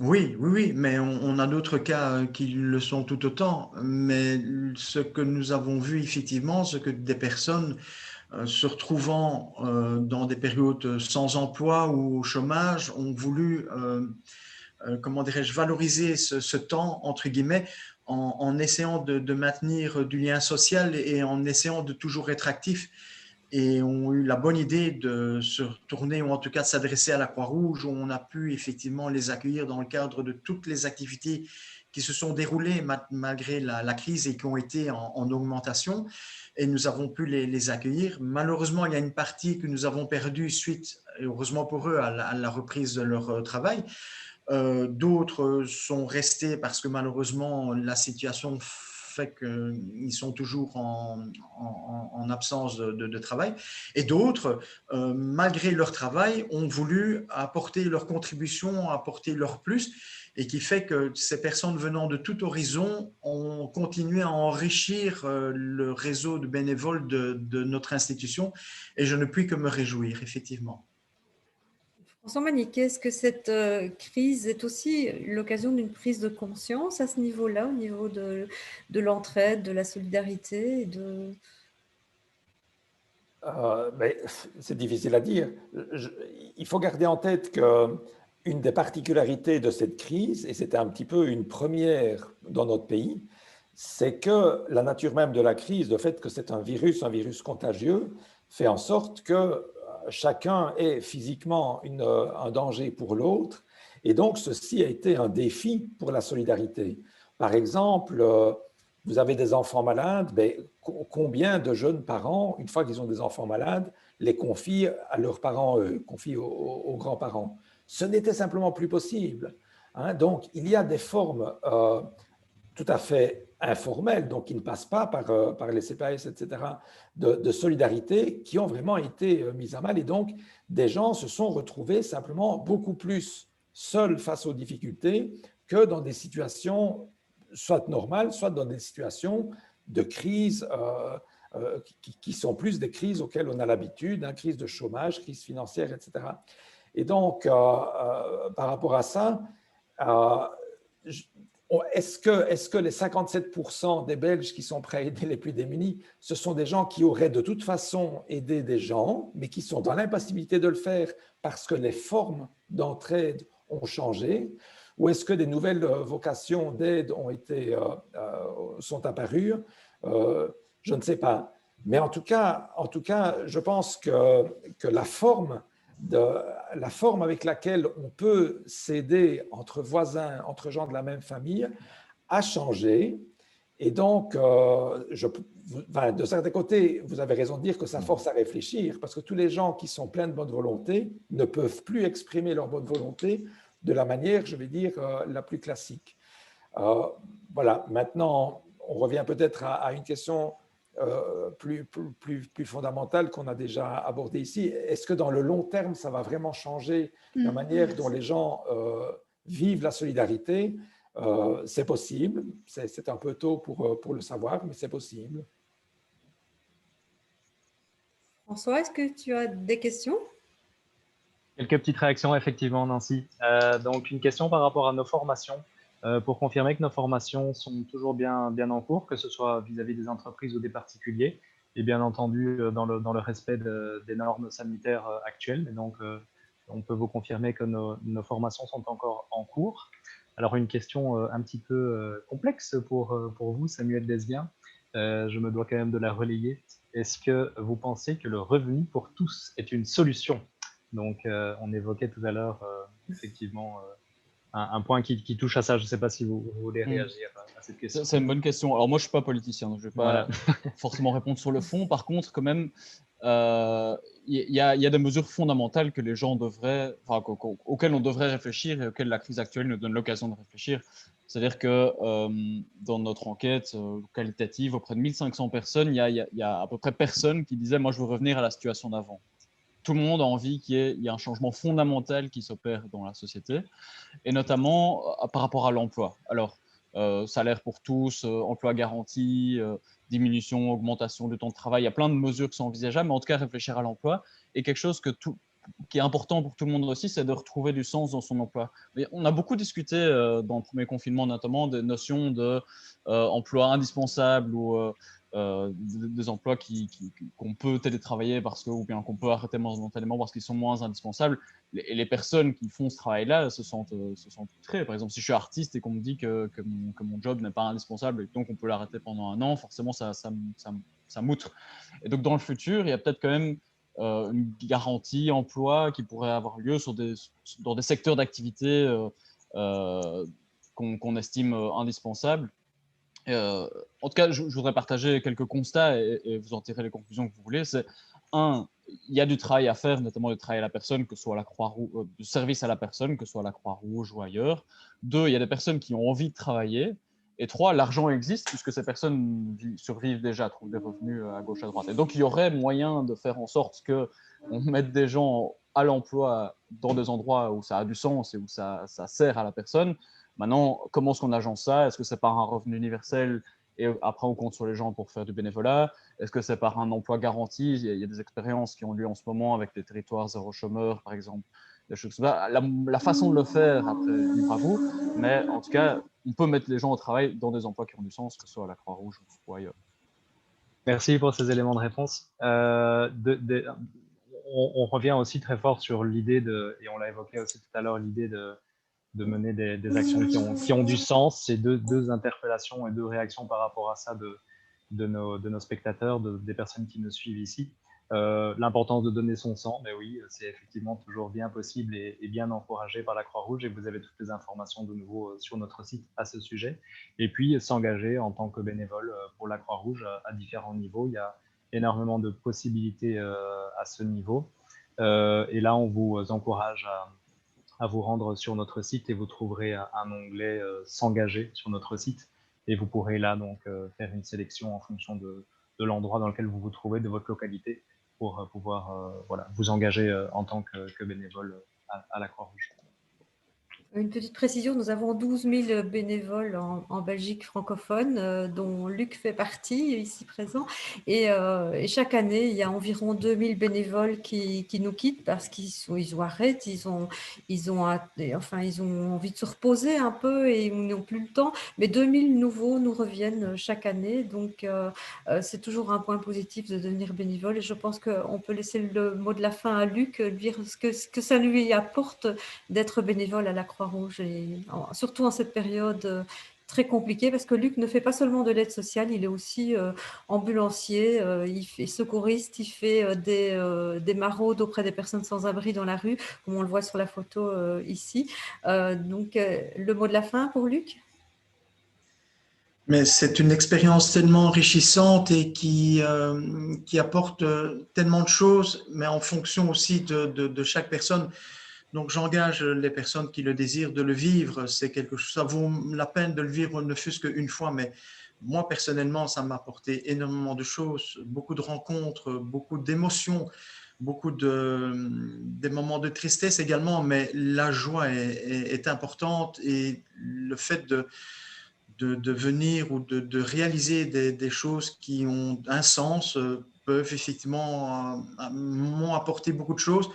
oui, oui, oui, mais on a d'autres cas qui le sont tout autant. Mais ce que nous avons vu effectivement, c'est que des personnes se retrouvant dans des périodes sans emploi ou au chômage ont voulu, comment dirais-je, valoriser ce temps, entre guillemets, en essayant de maintenir du lien social et en essayant de toujours être actifs, et ont eu la bonne idée de se retourner, ou en tout cas de s'adresser à la Croix-Rouge, où on a pu effectivement les accueillir dans le cadre de toutes les activités qui se sont déroulés malgré la crise et qui ont été en augmentation, et nous avons pu les accueillir. Malheureusement, il y a une partie que nous avons perdue suite, et heureusement pour eux, à la reprise de leur travail. D'autres sont restés parce que malheureusement, la situation fait qu'ils sont toujours en absence de travail. Et d'autres, malgré leur travail, ont voulu apporter leur contribution, apporter leur plus, et qui fait que ces personnes venant de tout horizon ont continué à enrichir le réseau de bénévoles de notre institution. Et je ne puis que me réjouir, effectivement. François Maniquet, est-ce que cette crise est aussi l'occasion d'une prise de conscience à ce niveau-là, au niveau de l'entraide, de la solidarité C'est difficile à dire. Il faut garder en tête qu'une des particularités de cette crise, et c'était un petit peu une première dans notre pays, c'est que la nature même de la crise, le fait que c'est un virus contagieux, fait en sorte que chacun est physiquement un danger pour l'autre, et donc ceci a été un défi pour la solidarité. Par exemple, vous avez des enfants malades, combien de jeunes parents, une fois qu'ils ont des enfants malades, les confient à leurs parents, confient aux grands-parents? Ce n'était simplement plus possible. Hein. Donc, il y a des formes tout à fait informelles, donc qui ne passent pas par les CPAS, etc., de solidarité, qui ont vraiment été mises à mal. Et donc, des gens se sont retrouvés simplement beaucoup plus seuls face aux difficultés que dans des situations soit normales, soit dans des situations de crise qui sont plus des crises auxquelles on a l'habitude, hein, crise de chômage, crise financière, etc. Et donc, par rapport à ça, est-ce que les 57% des Belges qui sont prêts à aider les plus démunis, ce sont des gens qui auraient de toute façon aidé des gens, mais qui sont dans l'impossibilité de le faire parce que les formes d'entraide ont changé? Ou est-ce que des nouvelles vocations d'aide sont apparues? Je ne sais pas. Mais en tout cas, je pense que la forme avec laquelle on peut s'aider entre voisins, entre gens de la même famille, a changé. Et donc, de certains côtés, vous avez raison de dire que ça force à réfléchir, parce que tous les gens qui sont pleins de bonne volonté ne peuvent plus exprimer leur bonne volonté de la manière, je vais dire, la plus classique. Voilà, maintenant, on revient peut-être à une question plus fondamentale qu'on a déjà abordée ici. Est-ce que dans le long terme, ça va vraiment changer la manière dont les gens vivent la solidarité? C'est possible, c'est un peu tôt pour le savoir, mais c'est possible. François, est-ce que tu as des questions? Quelques petites réactions, effectivement, Nancy. Donc, une question par rapport à nos formations. Pour confirmer que nos formations sont toujours bien en cours, que ce soit vis-à-vis des entreprises ou des particuliers, et bien entendu dans le respect des normes sanitaires actuelles. Et donc, on peut vous confirmer que nos formations sont encore en cours. Alors, une question un petit peu complexe pour vous, Samuel Desbiens. Je me dois quand même de la relayer. Est-ce que vous pensez que le revenu pour tous est une solution? Donc, on évoquait tout à l'heure, effectivement, un point qui touche à ça. Je ne sais pas si vous voulez réagir à cette question. C'est une bonne question. Alors, moi, je ne suis pas politicien, donc je ne vais pas forcément répondre sur le fond. Par contre, quand même, il y a des mesures fondamentales que les gens devraient, auxquelles on devrait réfléchir et auxquelles la crise actuelle nous donne l'occasion de réfléchir. C'est-à-dire que dans notre enquête qualitative auprès de 1500 personnes, il y a à peu près personne qui disait « moi, je veux revenir à la situation d'avant ». Tout le monde a envie qu'il y ait un changement fondamental qui s'opère dans la société, et notamment par rapport à l'emploi. Alors, salaire pour tous, emploi garanti, diminution, augmentation du temps de travail, il y a plein de mesures qui sont envisageables, mais en tout cas, réfléchir à l'emploi. Et quelque chose qui est important pour tout le monde aussi, c'est de retrouver du sens dans son emploi. Mais on a beaucoup discuté dans le premier confinement, notamment des notions d'emploi indispensable ou des emplois qu'on peut télétravailler ou bien qu'on peut arrêter momentanément parce qu'ils sont moins indispensables. Et les personnes qui font ce travail-là se sentent outrées. Par exemple, si je suis artiste et qu'on me dit que mon job n'est pas indispensable et donc on peut l'arrêter pendant un an, forcément ça m'outre. Et donc dans le futur, il y a peut-être quand même une garantie emploi qui pourrait avoir lieu dans des secteurs d'activité qu'on estime indispensables. En tout cas, je voudrais partager quelques constats et vous en tirez les conclusions que vous voulez. C'est un, il y a du travail à faire, notamment du travail à la personne, que ce soit la Croix-Rouge, du service à la personne, que ce soit la Croix-Rouge ou ailleurs. Deux, il y a des personnes qui ont envie de travailler. Et trois, l'argent existe puisque ces personnes survivent déjà, trouvent des revenus à gauche, à droite. Et donc, il y aurait moyen de faire en sorte qu'on mette des gens à l'emploi dans des endroits où ça a du sens et où ça sert à la personne. Maintenant, comment est-ce qu'on agence ça? Est-ce que c'est par un revenu universel et après on compte sur les gens pour faire du bénévolat? Est-ce que c'est par un emploi garanti? Il y a des expériences qui ont lieu en ce moment avec les territoires zéro chômeur, par exemple. Des choses comme ça. La façon de le faire, après, libre à vous. Mais en tout cas, on peut mettre les gens au travail dans des emplois qui ont du sens, que ce soit à la Croix-Rouge ou ailleurs. Merci pour ces éléments de réponse. On revient aussi très fort sur l'idée et on l'a évoqué aussi tout à l'heure, l'idée de mener des actions qui ont du sens. C'est deux interpellations et deux réactions par rapport à ça de nos spectateurs, des personnes qui nous suivent ici. L'importance de donner son sang, mais oui, c'est effectivement toujours bien possible et bien encouragé par la Croix-Rouge, et vous avez toutes les informations de nouveau sur notre site à ce sujet. Et puis s'engager en tant que bénévole pour la Croix-Rouge à différents niveaux. Il y a énormément de possibilités à ce niveau. Et là, on vous encourage à vous rendre sur notre site et vous trouverez un onglet s'engager sur notre site, et vous pourrez là donc faire une sélection en fonction de l'endroit dans lequel vous vous trouvez, de votre localité, pour pouvoir voilà, vous engager en tant que bénévole à la Croix-Rouge. Une petite précision, nous avons 12 000 bénévoles en Belgique francophone, dont Luc fait partie, ici présent. Et chaque année, il y a environ 2 000 bénévoles qui nous quittent parce qu'ils arrêtent, ils ont envie de se reposer un peu et ils n'ont plus le temps. Mais 2 000 nouveaux nous reviennent chaque année. Donc, c'est toujours un point positif de devenir bénévole. Et je pense qu'on peut laisser le mot de la fin à Luc, dire ce que ça lui apporte d'être bénévole à la Croix-Rouge, et surtout en cette période très compliquée, parce que Luc ne fait pas seulement de l'aide sociale, il est aussi ambulancier, il fait secouriste, il fait des maraudes auprès des personnes sans abri dans la rue, comme on le voit sur la photo ici. Donc, le mot de la fin pour Luc? Mais c'est une expérience tellement enrichissante et qui apporte tellement de choses, mais en fonction aussi de chaque personne. Donc, j'engage les personnes qui le désirent de le vivre. C'est quelque chose, ça vaut la peine de le vivre, ne fût-ce qu'une fois. Mais moi, personnellement, ça m'a apporté énormément de choses, beaucoup de rencontres, beaucoup d'émotions, des moments de tristesse également. Mais la joie est importante, et le fait de venir ou de réaliser des choses qui ont un sens peuvent effectivement m'ont apporté beaucoup de choses.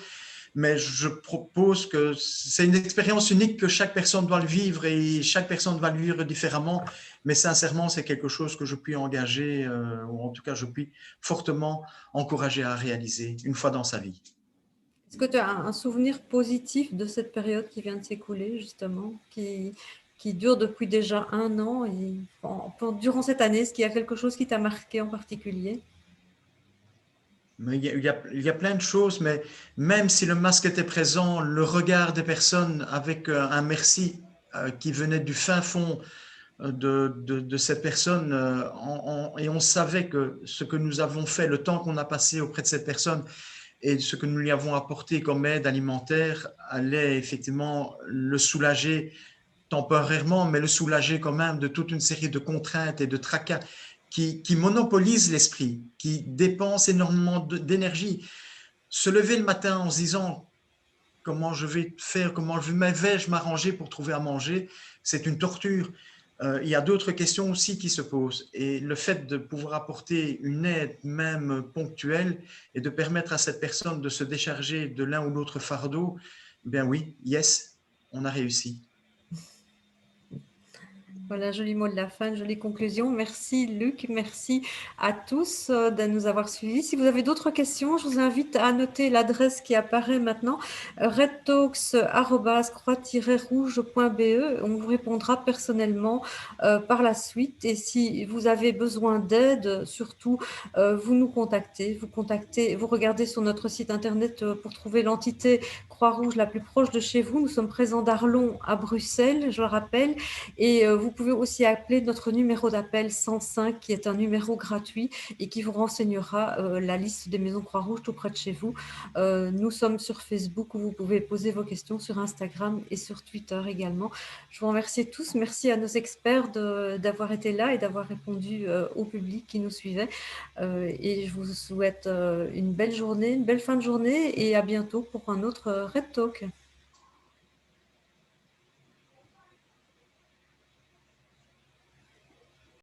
Mais je propose que c'est une expérience unique que chaque personne doit le vivre, et chaque personne va le vivre différemment. Mais sincèrement, c'est quelque chose que je puis engager, ou en tout cas, je puis fortement encourager à réaliser une fois dans sa vie. Est-ce que tu as un souvenir positif de cette période qui vient de s'écouler, justement, qui dure depuis déjà 1 an, et durant cette année, est-ce qu'il y a quelque chose qui t'a marqué en particulier? Mais il y a plein de choses, mais même si le masque était présent, le regard des personnes avec un merci qui venait du fin fond de cette personne, et on savait que ce que nous avons fait, le temps qu'on a passé auprès de cette personne et ce que nous lui avons apporté comme aide alimentaire allait effectivement le soulager temporairement, mais le soulager quand même de toute une série de contraintes et de tracas qui monopolisent l'esprit, qui dépensent énormément d'énergie. Se lever le matin en se disant comment je vais faire, comment vais-je m'arranger pour trouver à manger, c'est une torture. Il y a d'autres questions aussi qui se posent, et le fait de pouvoir apporter une aide même ponctuelle et de permettre à cette personne de se décharger de l'un ou l'autre fardeau, bien oui, yes, on a réussi. Voilà, joli mot de la fin, jolie conclusion. Merci Luc, merci à tous de nous avoir suivis. Si vous avez d'autres questions, je vous invite à noter l'adresse qui apparaît maintenant, redtalks@croix-rouge.be. On vous répondra personnellement par la suite. Et si vous avez besoin d'aide, surtout, vous nous contactez. Vous regardez sur notre site internet pour trouver l'entité Croix-Rouge la plus proche de chez vous. Nous sommes présents d'Arlon à Bruxelles, je le rappelle. Et vous pouvez aussi appeler notre numéro d'appel 105, qui est un numéro gratuit et qui vous renseignera la liste des maisons Croix-Rouge tout près de chez vous. Nous sommes sur Facebook où vous pouvez poser vos questions, sur Instagram et sur Twitter également. Je vous remercie tous. Merci à nos experts d'avoir été là et d'avoir répondu au public qui nous suivait. Et je vous souhaite une belle journée, une belle fin de journée et à bientôt pour un autre Red Talk.